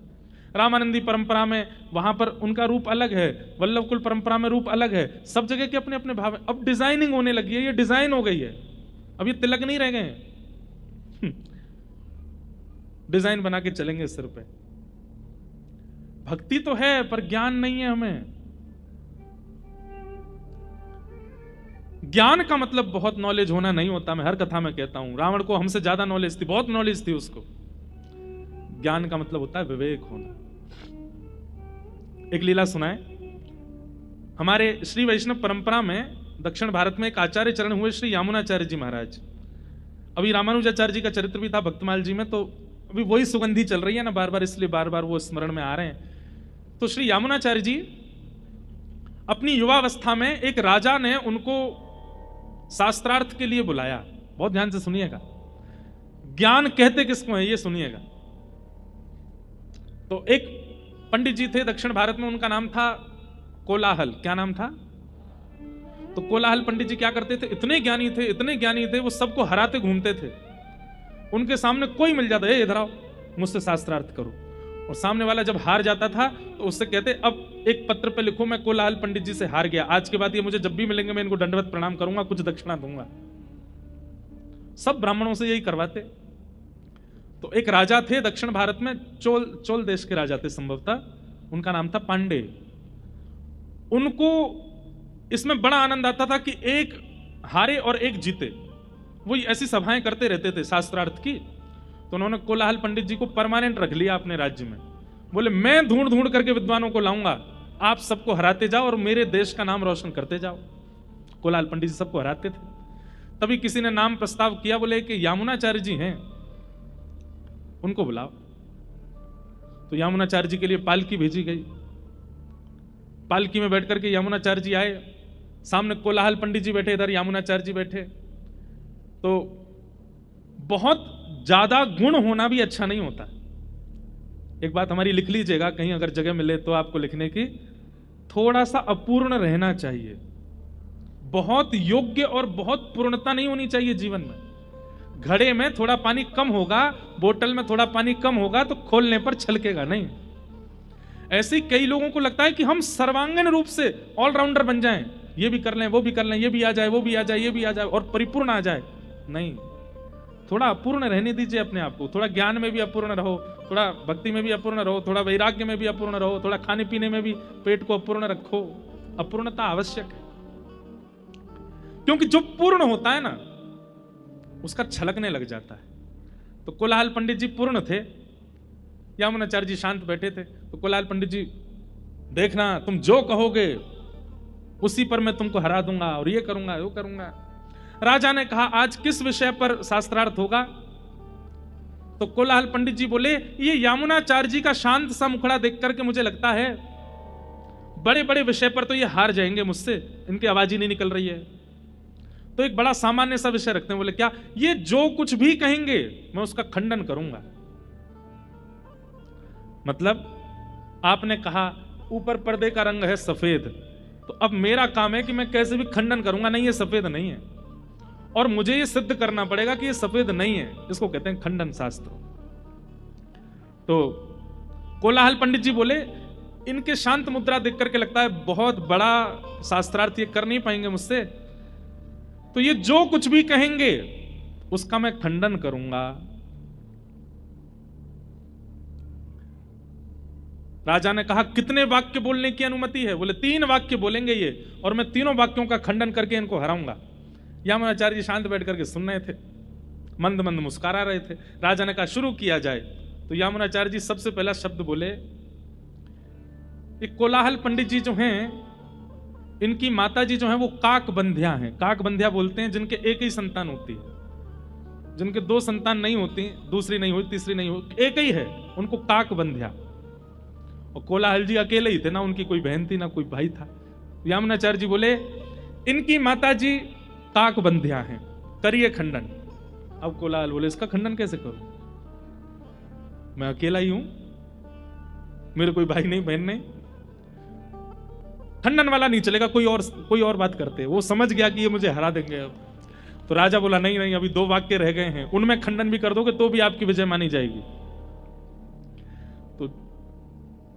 रामानंदी परंपरा में वहां पर उनका रूप अलग है, वल्लभ कुल परंपरा में रूप अलग है। सब जगह के अपने अपने भाव है। अब डिजाइनिंग होने लगी है, ये डिजाइन हो गई है। अब ये तिलक नहीं रह गए हैं, डिजाइन बना के चलेंगे सिर पे। भक्ति तो है पर ज्ञान नहीं है हमें। ज्ञान का मतलब बहुत नॉलेज होना नहीं होता। मैं हर कथा में कहता हूं, रावण को हमसे ज्यादा नॉलेज थी, बहुत नॉलेज थी उसको। ज्ञान का मतलब होता है विवेक होना। एक लीला सुनाए। हमारे श्री वैष्णव परंपरा में दक्षिण भारत में एक आचार्य चरण हुए श्री यामुनाचार्य जी महाराज। अभी रामानुजाचार्य जी का चरित्र भी था भक्तमाल जी में, तो अभी वही सुगंधी चल रही है ना बार बार, इसलिए बार बार वो स्मरण में आ रहे हैं। तो श्री यामुनाचार्य जी अपनी युवावस्था में एक राजा ने उनको शास्त्रार्थ के लिए बुलाया। बहुत ध्यान से सुनिएगा, ज्ञान कहते किसको है ये सुनिएगा। तो एक पंडित जी थे दक्षिण भारत में, उनका नाम था कोलाहल। क्या नाम था? तो कोलाहल पंडित जी क्या करते थे, इतने ज्ञानी थे, इतने ज्ञानी थे, वो सबको हराते घूमते थे। उनके सामने कोई मिल जाता, इधर आओ मुझसे शास्त्रार्थ करो। और सामने वाला जब हार जाता था तो उससे कहते, अब एक पत्र पे लिखो मैं कोलाहल पंडित जी से हार गया, आज के बाद ये मुझे जब भी मिलेंगे मैं इनको दंडवत प्रणाम करूंगा, कुछ दक्षिणा दूंगा। सब ब्राह्मणों से यही करवाते। तो एक राजा थे दक्षिण भारत में, चोल देश के राजा थे संभवतः, उनका नाम था पांडे। उनको इसमें बड़ा आनंद आता था कि एक हारे और एक जीते। वो ऐसी सभाएं करते रहते थे शास्त्रार्थ की। तो उन्होंने कोलाहल पंडित जी को परमानेंट रख लिया अपने राज्य में। बोले मैं ढूंढ ढूंढ करके विद्वानों को लाऊंगा, आप सबको हराते जाओ और मेरे देश का नाम रोशन करते जाओ। कोलाहल पंडित जी सबको हराते थे। तभी किसी ने नाम प्रस्ताव किया, बोले कि यामुनाचार्य जी हैं, उनको बुलाओ। तो यामुनाचार्य जी के लिए पालकी भेजी गई। पालकी में बैठ करके यामुनाचार्य जी आए, सामने कोलाहल पंडित जी बैठे, इधर यामुनाचार्य जी बैठे। तो बहुत ज्यादा गुण होना भी अच्छा नहीं होता। एक बात हमारी लिख लीजिएगा, कहीं अगर जगह मिले तो आपको लिखने की, थोड़ा सा अपूर्ण रहना चाहिए। बहुत योग्य और बहुत पूर्णता नहीं होनी चाहिए जीवन में। घड़े में थोड़ा पानी कम होगा, बोतल में थोड़ा पानी कम होगा तो खोलने पर छलकेगा नहीं। ऐसे कई लोगों को लगता है कि हम सर्वांगीण रूप से ऑलराउंडर बन जाएं, ये भी कर लें, वो भी कर लें, ये भी आ जाए, वो भी आ जाए, ये भी आ जाए और परिपूर्ण आ जाए। नहीं, थोड़ा अपूर्ण रहने दीजिए अपने आप को। थोड़ा ज्ञान में भी अपूर्ण रहो, थोड़ा भक्ति में भी अपूर्ण रहो, थोड़ा वैराग्य में भी अपूर्ण रहो, थोड़ा खाने पीने में भी पेट को अपूर्ण रखो। अपूर्णता आवश्यक है, क्योंकि जो पूर्ण होता है ना उसका छलकने लग जाता है। तो कोलाहल पंडित जी पूर्ण थे, यामुनाचार्य जी शांत बैठे थे। तो कोलाहल पंडित जी, देखना तुम जो कहोगे उसी पर मैं तुमको हरा दूंगा और ये करूंगा वो करूंगा। राजा ने कहा आज किस विषय पर शास्त्रार्थ होगा? तो कोलाहल पंडित जी बोले ये यामुनाचार्य जी का शांत सा मुखड़ा देख करके मुझे लगता है बड़े बड़े विषय पर तो ये हार जाएंगे मुझसे, इनकी आवाज ही नहीं निकल रही है। तो एक बड़ा सामान्य सा विषय रखते हैं। बोले क्या? ये जो कुछ भी कहेंगे मैं उसका खंडन करूंगा। मतलब आपने कहा ऊपर पर्दे का रंग है सफेद, तो अब मेरा काम है कि मैं कैसे भी खंडन करूंगा, नहीं ये सफेद नहीं है, और मुझे ये सिद्ध करना पड़ेगा कि ये सफेद नहीं है। इसको कहते हैं खंडन शास्त्र। तो कोलाहल पंडित जी बोले इनके शांत मुद्रा देख करके लगता है बहुत बड़ा शास्त्रार्थ ये कर नहीं पाएंगे मुझसे, तो ये जो कुछ भी कहेंगे उसका मैं खंडन करूंगा। राजा ने कहा कितने वाक्य बोलने की अनुमति है? बोले 3 वाक्य बोलेंगे ये, और मैं तीनों वाक्यों का खंडन करके इनको हराऊंगा। यामुनाचार्य जी शांत बैठ करके सुन रहे थे, मंद मंद मुस्कुरा रहे थे। राजा ने कहा शुरू किया जाए। तो यामुनाचार्य जी सबसे पहला शब्द बोले, ये कोलाहल पंडित जी जो हैं इनकी माता जी जो हैं वो काकबंध्या हैं। काकबंध्या बोलते हैं जिनके एक ही संतान होती है, जिनके 2 संतान नहीं होती, दूसरी नहीं हुई, तीसरी नहीं हुई, एक ही है, उनको काकबंध्या। और कोलाहल जी अकेले ही थे ना, उनकी कोई बहन थी ना कोई भाई था। यामुनाचार्य जी बोले इनकी माता जी काकबंध्या हैं, करिए खंडन। अब कोलाहल बोले इसका खंडन कैसे करूं? मैं अकेला ही हूं, मेरे कोई भाई नहीं बहन नहीं, खंडन वाला नहीं चलेगा, कोई और बात करते। वो समझ गया कि ये मुझे हरा देंगे। अब तो राजा बोला नहीं नहीं, अभी 2 वाक्य रह गए हैं, उनमें खंडन भी कर दोगे तो भी आपकी विजय मानी जाएगी। तो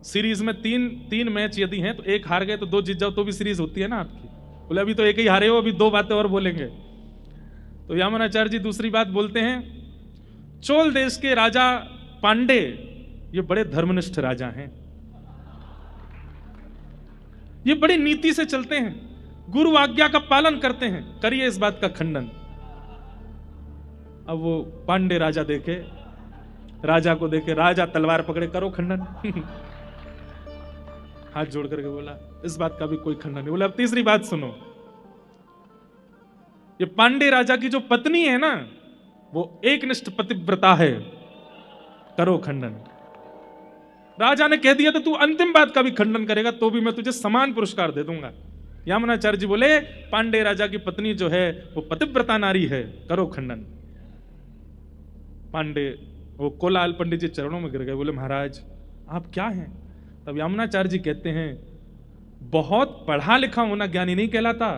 सीरीज में 3 मैच यदि हैं तो 1 हार गए तो 2 जीत जाओ तो भी सीरीज होती है ना आपकी। बोले अभी तो 1 ही हारे हो, अभी 2 बातें और बोलेंगे। तो यामुनाचार्य जी दूसरी बात बोलते हैं, चोल देश के राजा पांडे ये बड़े धर्मनिष्ठ राजा हैं, ये बड़ी नीति से चलते हैं, गुरु आज्ञा का पालन करते हैं, करिए इस बात का खंडन। अब वो पांडे राजा देखे, राजा को देखे, राजा तलवार पकड़े, करो खंडन। हाथ जोड़ करके बोला इस बात का भी कोई खंडन नहीं। बोला अब तीसरी बात सुनो, ये पांडे राजा की जो पत्नी है ना वो एकनिष्ठ पतिव्रता है, करो खंडन। राजा ने कह दिया तो तू अंतिम बात का भी खंडन करेगा तो भी मैं तुझे समान पुरस्कार दे दूंगा। यामुनाचार्य जी बोले पांडे राजा की पत्नी जो है वो पतिव्रता नारी है, करो खंडन। पांडे वो कोलाहल पंडित जी चरणों में गिर गए, बोले महाराज आप क्या हैं? तब यामुनाचार्य जी कहते हैं बहुत पढ़ा लिखा होना ज्ञानी नहीं कहलाता,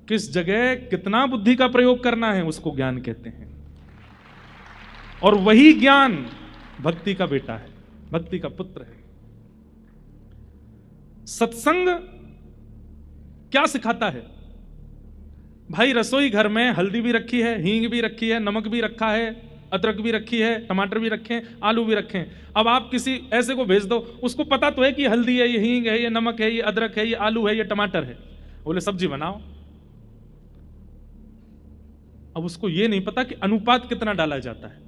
किस जगह कितना बुद्धि का प्रयोग करना है उसको ज्ञान कहते हैं, और वही ज्ञान भक्ति का बेटा है, भक्ति का पुत्र है। सत्संग क्या सिखाता है भाई? रसोई घर में हल्दी भी रखी है, हींग भी रखी है, नमक भी रखा है, अदरक भी रखी है, टमाटर भी रखे हैं, आलू भी रखे हैं। अब आप किसी ऐसे को भेज दो, उसको पता तो है कि हल्दी है, ये हींग है, ये नमक है, ये अदरक है, ये आलू है, ये टमाटर है, बोले सब्जी बनाओ। अब उसको ये नहीं पता कि अनुपात कितना डाला जाता है,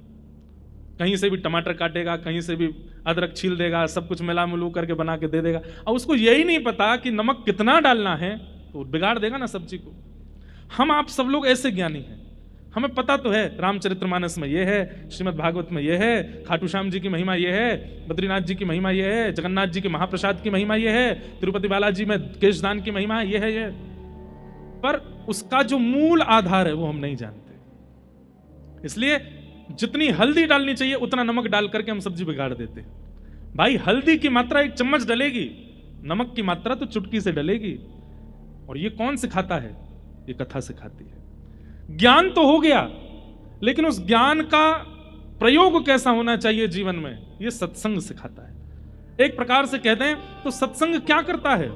कहीं से भी टमाटर काटेगा, कहीं से भी अदरक छील देगा, सब कुछ मिला मिलू करके बना के दे देगा। अब उसको यही नहीं पता कि नमक कितना डालना है, तो बिगाड़ देगा ना सब्जी को। हम आप सब लोग ऐसे ज्ञानी हैं, हमें पता तो है रामचरितमानस में ये है, श्रीमद् भागवत में ये है, खाटू श्याम जी की महिमा ये है, बद्रीनाथ जी की महिमा ये है, जगन्नाथ जी के महाप्रसाद की महिमा ये है, तिरुपति बालाजी में केशदान की महिमा ये है, ये। पर उसका जो मूल आधार है वो हम नहीं जानते। इसलिए जितनी हल्दी डालनी चाहिए उतना नमक डाल करके हम सब्जी बिगाड़ देते हैं। भाई हल्दी की मात्रा 1 चम्मच डलेगी, नमक की मात्रा तो चुटकी से डलेगी। और ये कौन सिखाता है? ये कथा सिखाती है। ज्ञान तो हो गया, लेकिन उस ज्ञान का प्रयोग कैसा होना चाहिए जीवन में, ये सत्संग सिखाता है। एक प्रकार से कहते हैं तो सत्संग क्या करता है?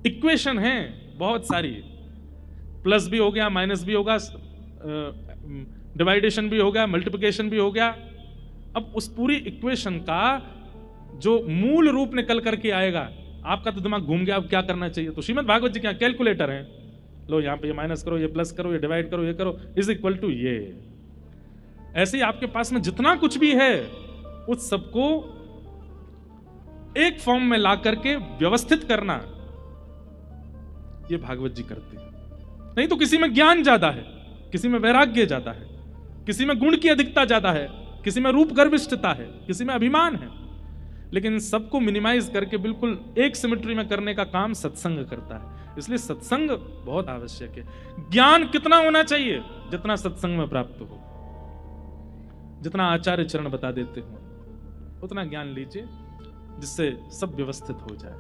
इक्वेशन है बहुत सारी, प्लस भी हो गया, माइनस भी होगा, डिवाइडेशन भी हो गया, मल्टीप्लिकेशन भी हो गया। अब उस पूरी इक्वेशन का जो मूल रूप निकल करके आएगा, आपका तो दिमाग घूम गया अब क्या करना चाहिए। तो श्रीमद् भागवत जी क्या कैलकुलेटर है, लो यहाँ पे ये माइनस करो, ये प्लस करो, ये डिवाइड करो, ये करो, इज इक्वल टू ये। ऐसे ही आपके पास में जितना कुछ भी है उस सबको एक फॉर्म में ला करके व्यवस्थित करना, ये भागवत जी करते हैं। नहीं तो किसी में ज्ञान ज्यादा है, किसी में वैराग्य ज्यादा है, किसी में गुण की अधिकता ज्यादा है, किसी में रूप गर्विष्ठता है, किसी में अभिमान है, लेकिन सबको मिनिमाइज करके बिल्कुल एक सिमेट्री में करने का काम सत्संग करता है। इसलिए सत्संग बहुत आवश्यक है। ज्ञान कितना होना चाहिए? जितना सत्संग में प्राप्त हो, जितना आचार्य चरण बता देते हो उतना ज्ञान लीजिए, जिससे सब व्यवस्थित हो जाए।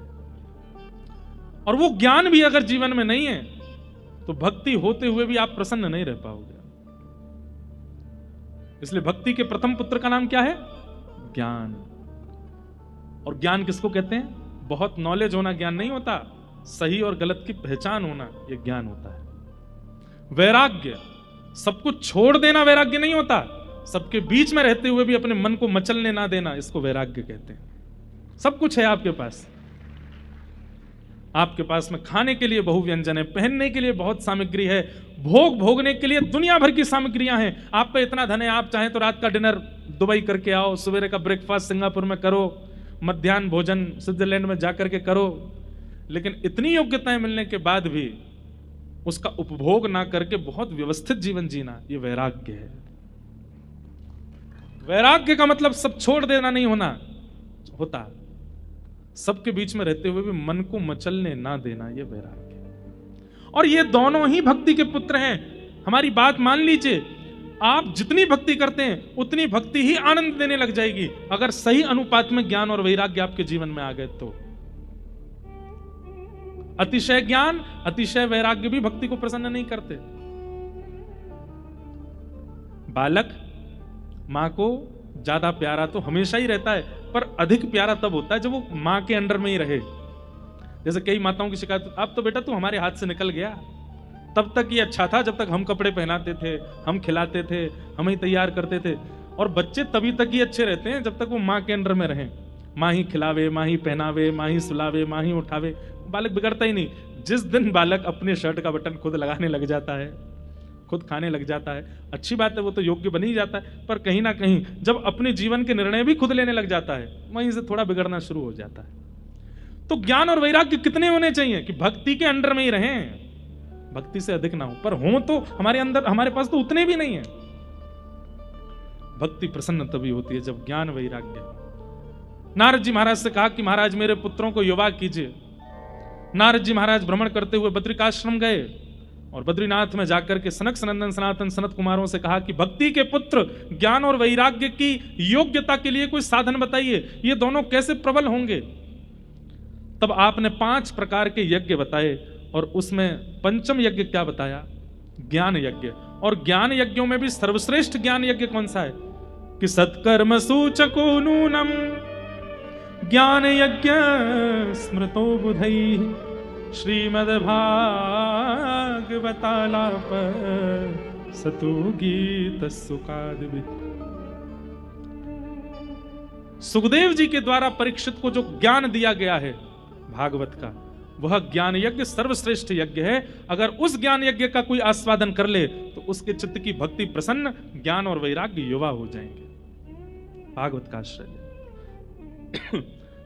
और वो ज्ञान भी अगर जीवन में नहीं है तो भक्ति होते हुए भी आप प्रसन्न नहीं रह पाओगे। इसलिए भक्ति के प्रथम पुत्र का नाम क्या है? ज्ञान। और ज्ञान किसको कहते हैं? बहुत नॉलेज होना ज्ञान नहीं होता, सही और गलत की पहचान होना यह ज्ञान होता है। वैराग्य, सब कुछ छोड़ देना वैराग्य नहीं होता, सबके बीच में रहते हुए भी अपने मन को मचलने ना देना, इसको वैराग्य कहते हैं। सब कुछ है आपके पास, आपके पास में खाने के लिए बहुव्यंजन है, पहनने के लिए बहुत सामग्री है, भोग भोगने के लिए दुनिया भर की सामग्रियां हैं। आप पे इतना धन है, आप चाहें तो रात का डिनर दुबई करके आओ, सवेरे का ब्रेकफास्ट सिंगापुर में करो, मध्याह्न भोजन स्विट्जरलैंड में जाकर के करो, लेकिन इतनी योग्यताएं मिलने के बाद भी उसका उपभोग ना करके बहुत व्यवस्थित जीवन जीना, यह वैराग्य है। वैराग्य का मतलब सब छोड़ देना नहीं होता, सबके बीच में रहते हुए भी मन को मचलने ना देना, यह वैराग्य है। और ये दोनों ही भक्ति के पुत्र हैं। हमारी बात मान लीजिए, आप जितनी भक्ति करते हैं उतनी भक्ति ही आनंद देने लग जाएगी, अगर सही अनुपात में ज्ञान और वैराग्य आपके जीवन में आ गए तो। अतिशय ज्ञान, अतिशय वैराग्य भी भक्ति को प्रसन्न नहीं करते। बालक मां को ज्यादा प्यारा तो हमेशा ही रहता है, पर अधिक प्यारा तब होता है जब वो मां के अंडर में ही रहे। जैसे कई माताओं की शिकायत, अब तो बेटा तू हमारे हाथ से निकल गया, तब तक ये अच्छा था जब तक हम कपड़े पहनाते थे, हम खिलाते थे, हम ही तैयार करते थे। और बच्चे तभी तक ही अच्छे रहते हैं जब तक वो मां के अंडर में रहें, मां ही खिलावे, मां ही पहनावे, मां ही सुलावे, मां ही उठावे, बालक बिगड़ता ही नहीं। जिस दिन बालक अपने शर्ट का बटन खुद लगाने लग जाता है, खुद खाने लग जाता है, अच्छी बात है, वो तो योग्य बन ही जाता है, पर कहीं ना कहीं जब अपने जीवन के निर्णय भी खुद लेने लग जाता है, वहीं से थोड़ा बिगड़ना शुरू हो जाता है। तो ज्ञान और वैराग्य कितने होने चाहिए कि भक्ति के अंडर में ही रहें, भक्ति से अधिक ना हो, पर हो तो हमारे अंदर, हमारे पास तो उतने भी नहीं है। भक्ति प्रसन्न तभी होती है जब ज्ञान वैराग्य हो। नारद जी महाराज से कहा कि महाराज मेरे पुत्रों को युवा कीजिए। नारद जी महाराज भ्रमण करते हुए बद्रिकाश्रम गए और बद्रीनाथ में जाकर के सनक सनंदन सनातन सनत कुमारों से कहा कि भक्ति के पुत्र ज्ञान और वैराग्य की योग्यता के लिए कोई साधन बताइए, ये दोनों कैसे प्रबल होंगे। तब आपने 5 प्रकार के यज्ञ बताए और उसमें पंचम यज्ञ क्या बताया? ज्ञान यज्ञ। और ज्ञान यज्ञों में भी सर्वश्रेष्ठ ज्ञान यज्ञ कौन सा है? कि सत्कर्म सूचको नूनम ज्ञान यज्ञ स्मृतो बुधैः श्रीमद्भागवतालाप सतु गीत सुकादिभिः। सुखदेव जी के द्वारा परीक्षित को जो ज्ञान दिया गया है भागवत का, वह ज्ञान यज्ञ सर्वश्रेष्ठ यज्ञ है। अगर उस ज्ञान यज्ञ का कोई आस्वादन कर ले तो उसके चित्त की भक्ति प्रसन्न, ज्ञान और वैराग्य युवा हो जाएंगे। भागवत का आश्रय।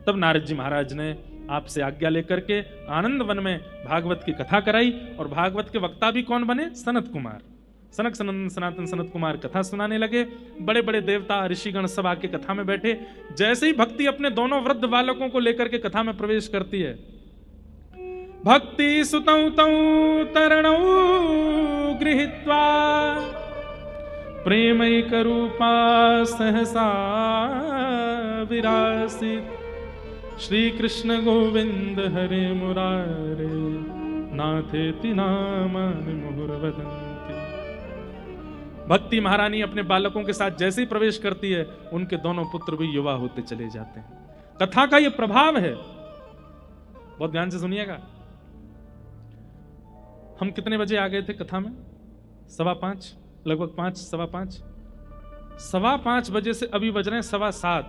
तब नारद जी महाराज ने आपसे आज्ञा लेकर के आनंद वन में भागवत की कथा कराई। और भागवत के वक्ता भी कौन बने? सनत कुमार। सनक सनंदन सनातन सनत कुमार कथा सुनाने लगे। बड़े बड़े देवता ऋषिगण सब आके कथा में बैठे। जैसे ही भक्ति अपने दोनों वृद्ध बालकों को लेकर के कथा में प्रवेश करती है, भक्ति सुतौ तौ तरणौ गृहीत्वा प्रेमैक रूपा सहसा विरासित श्री कृष्ण गोविंद हरे मुरारे नाथेति नामानि मुहुर्वदन्ति। भक्ति महारानी अपने बालकों के साथ जैसे ही प्रवेश करती है, उनके दोनों पुत्र भी युवा होते चले जाते हैं। कथा का यह प्रभाव है, बहुत ध्यान से सुनिएगा। हम कितने बजे आ गए थे कथा में? 5:15, लगभग 5, 5:15। 5:15 बजे से अभी बज रहे हैं 7:15।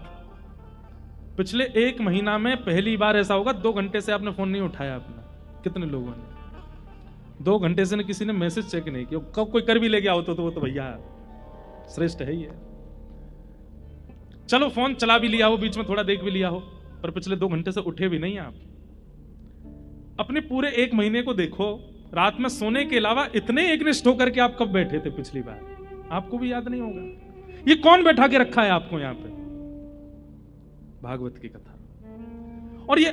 पिछले 1 महीना में पहली बार ऐसा होगा 2 घंटे से आपने फोन नहीं उठाया अपना। कितने लोगों ने? 2 घंटे से किसी ने मैसेज चेक नहीं किया, कब कोई कर भी ले गया हो तो वो तो भैया श्रेष्ठ है ही है। चलो फोन चला भी लिया हो, बीच में थोड़ा देख भी लिया हो, पर पिछले 2 घंटे से उठे भी नहीं आप। अपने पूरे 1 महीने को देखो, रात में सोने के अलावा इतने एकनिष्ठ होकर के आप कब बैठे थे पिछली बार, आपको भी याद नहीं होगा। ये कौन बैठा के रखा है आपको यहां पे? भागवत की कथा। और ये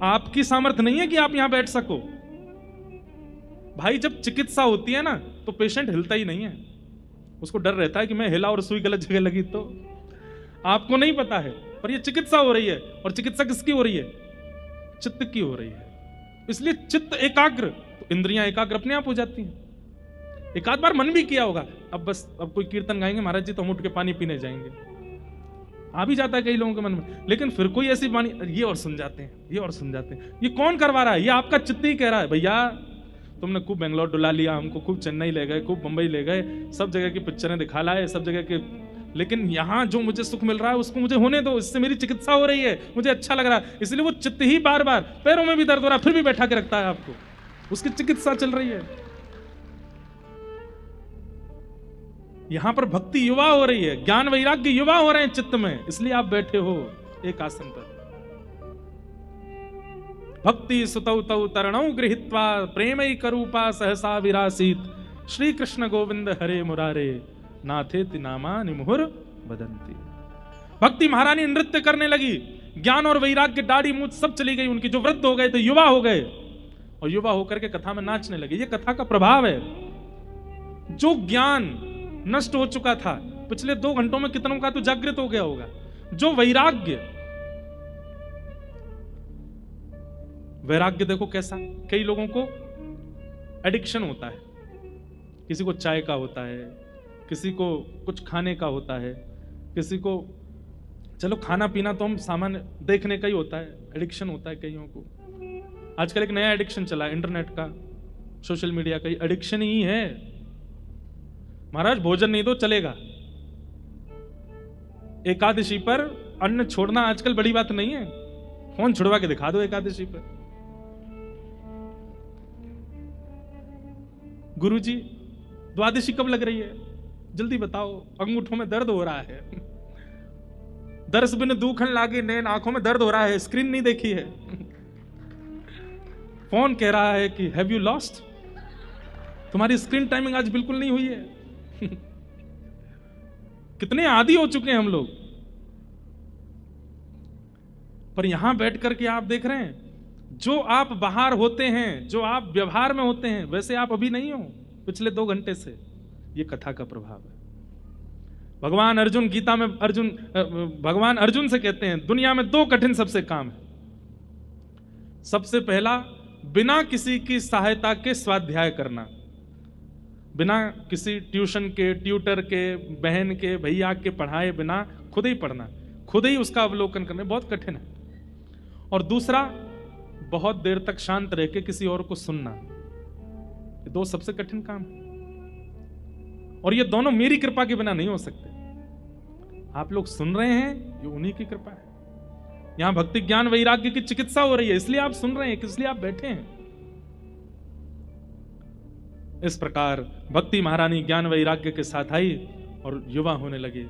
आपकी सामर्थ्य नहीं है कि आप यहां बैठ सको। भाई जब चिकित्सा होती है ना तो पेशेंट हिलता ही नहीं है, उसको डर रहता है कि मैं हिला और सुई गलत जगह लगी तो। आपको नहीं पता है, पर ये चिकित्सा हो रही है। और चिकित्सा किसकी हो रही है? चित्त की हो रही है। इसलिए चित्त एकाग्र तो इंद्रियां एकाग्र अपने आप हो जाती हैं। एक आध बार मन भी किया होगा, अब कोई कीर्तन गाएंगे महाराज जी तो हम उठ के पानी पीने जाएंगे, आ भी जाता है कई लोगों के मन में। लेकिन फिर कोई ऐसी वाणी, ये और सुन जाते हैं, ये और सुन जाते हैं। ये कौन करवा रहा है? ये आपका चित्त ही कह रहा है भैया तुमने खूब बेंगलोर डुला लिया हमको, खूब चेन्नई ले गए, खूब मुंबई ले गए, सब जगह की पिक्चरें दिखा लाए, सब जगह के, लेकिन यहां जो मुझे सुख मिल रहा है उसको मुझे होने दो, इससे मेरी चिकित्सा हो रही है, मुझे अच्छा लग रहा है। इसलिए वो चित्त ही बार बार पैरों में भी दर्द हो रहा है फिर भी बैठा के रखता है आपको, उसकी चिकित्सा चल रही है। यहां पर भक्ति युवा हो रही है, ज्ञान वैराग्य युवा हो रहे हैं चित्त में, इसलिए आप बैठे हो एक आसन पर। भक्ति सुतौ तौ तरणौ गृहीत्वा प्रेमैक रूपा सहसा विरासीत श्री कृष्ण गोविंद हरे मुरारे नाथेति नामानि मुहुर वदन्ति। भक्ति महारानी नृत्य करने लगी, ज्ञान और वैराग्य दाढ़ी मूंछ सब चली गई उनकी, जो वृद्ध हो गए थे युवा हो गए, और युवा होकर के कथा में नाचने लगे। ये कथा का प्रभाव है। जो ज्ञान नष्ट हो चुका था पिछले 2 घंटों में कितनों का तो जागृत हो गया होगा। जो वैराग्य देखो कैसा, कई लोगों को एडिक्शन होता है, किसी को चाय का होता है, किसी को कुछ खाने का होता है, किसी को चलो खाना पीना तो हम सामान्य देखने का ही होता है, एडिक्शन होता है कईयों को। आजकल एक नया एडिक्शन चला है इंटरनेट का, सोशल मीडिया का, एडिक्शन ही है। महाराज भोजन नहीं दो चलेगा, एकादशी पर अन्न छोड़ना आजकल बड़ी बात नहीं है, फोन छुड़वा के दिखा दो एकादशी पर। गुरुजी द्वादशी कब लग रही है, जल्दी बताओ, अंगूठों में दर्द हो रहा है, दर्श बिन दूखन लागे नैन, आंखों में दर्द हो रहा है, स्क्रीन नहीं देखी है। फोन कह रहा है कि हैव यू लॉस्ट, तुम्हारी स्क्रीन टाइमिंग आज बिल्कुल नहीं हुई है। कितने आदी हो चुके हैं हम लोग। पर यहां बैठ करके आप देख रहे हैं, जो आप बाहर होते हैं, जो आप व्यवहार में होते हैं, वैसे आप अभी नहीं हो पिछले 2 घंटे से। ये कथा का प्रभाव है। भगवान अर्जुन गीता में भगवान अर्जुन से कहते हैं दुनिया में 2 कठिन सबसे काम है। सबसे पहला, बिना किसी की सहायता के स्वाध्याय करना, बिना किसी ट्यूशन के, ट्यूटर के, बहन के, भैया के पढ़ाए बिना खुद ही पढ़ना, खुद ही उसका अवलोकन करना बहुत कठिन है। और दूसरा, बहुत देर तक शांत रह के किसी और को सुनना, ये 2 सबसे कठिन काम है। और ये दोनों मेरी कृपा के बिना नहीं हो सकते। आप लोग सुन रहे हैं, ये उन्हीं की कृपा है। यहां भक्ति ज्ञान वैराग्य की चिकित्सा हो रही है, इसलिए आप सुन रहे हैं, इसलिए आप बैठे हैं। इस प्रकार भक्ति महारानी ज्ञान वैराग्य के साथ आई और युवा होने लगे।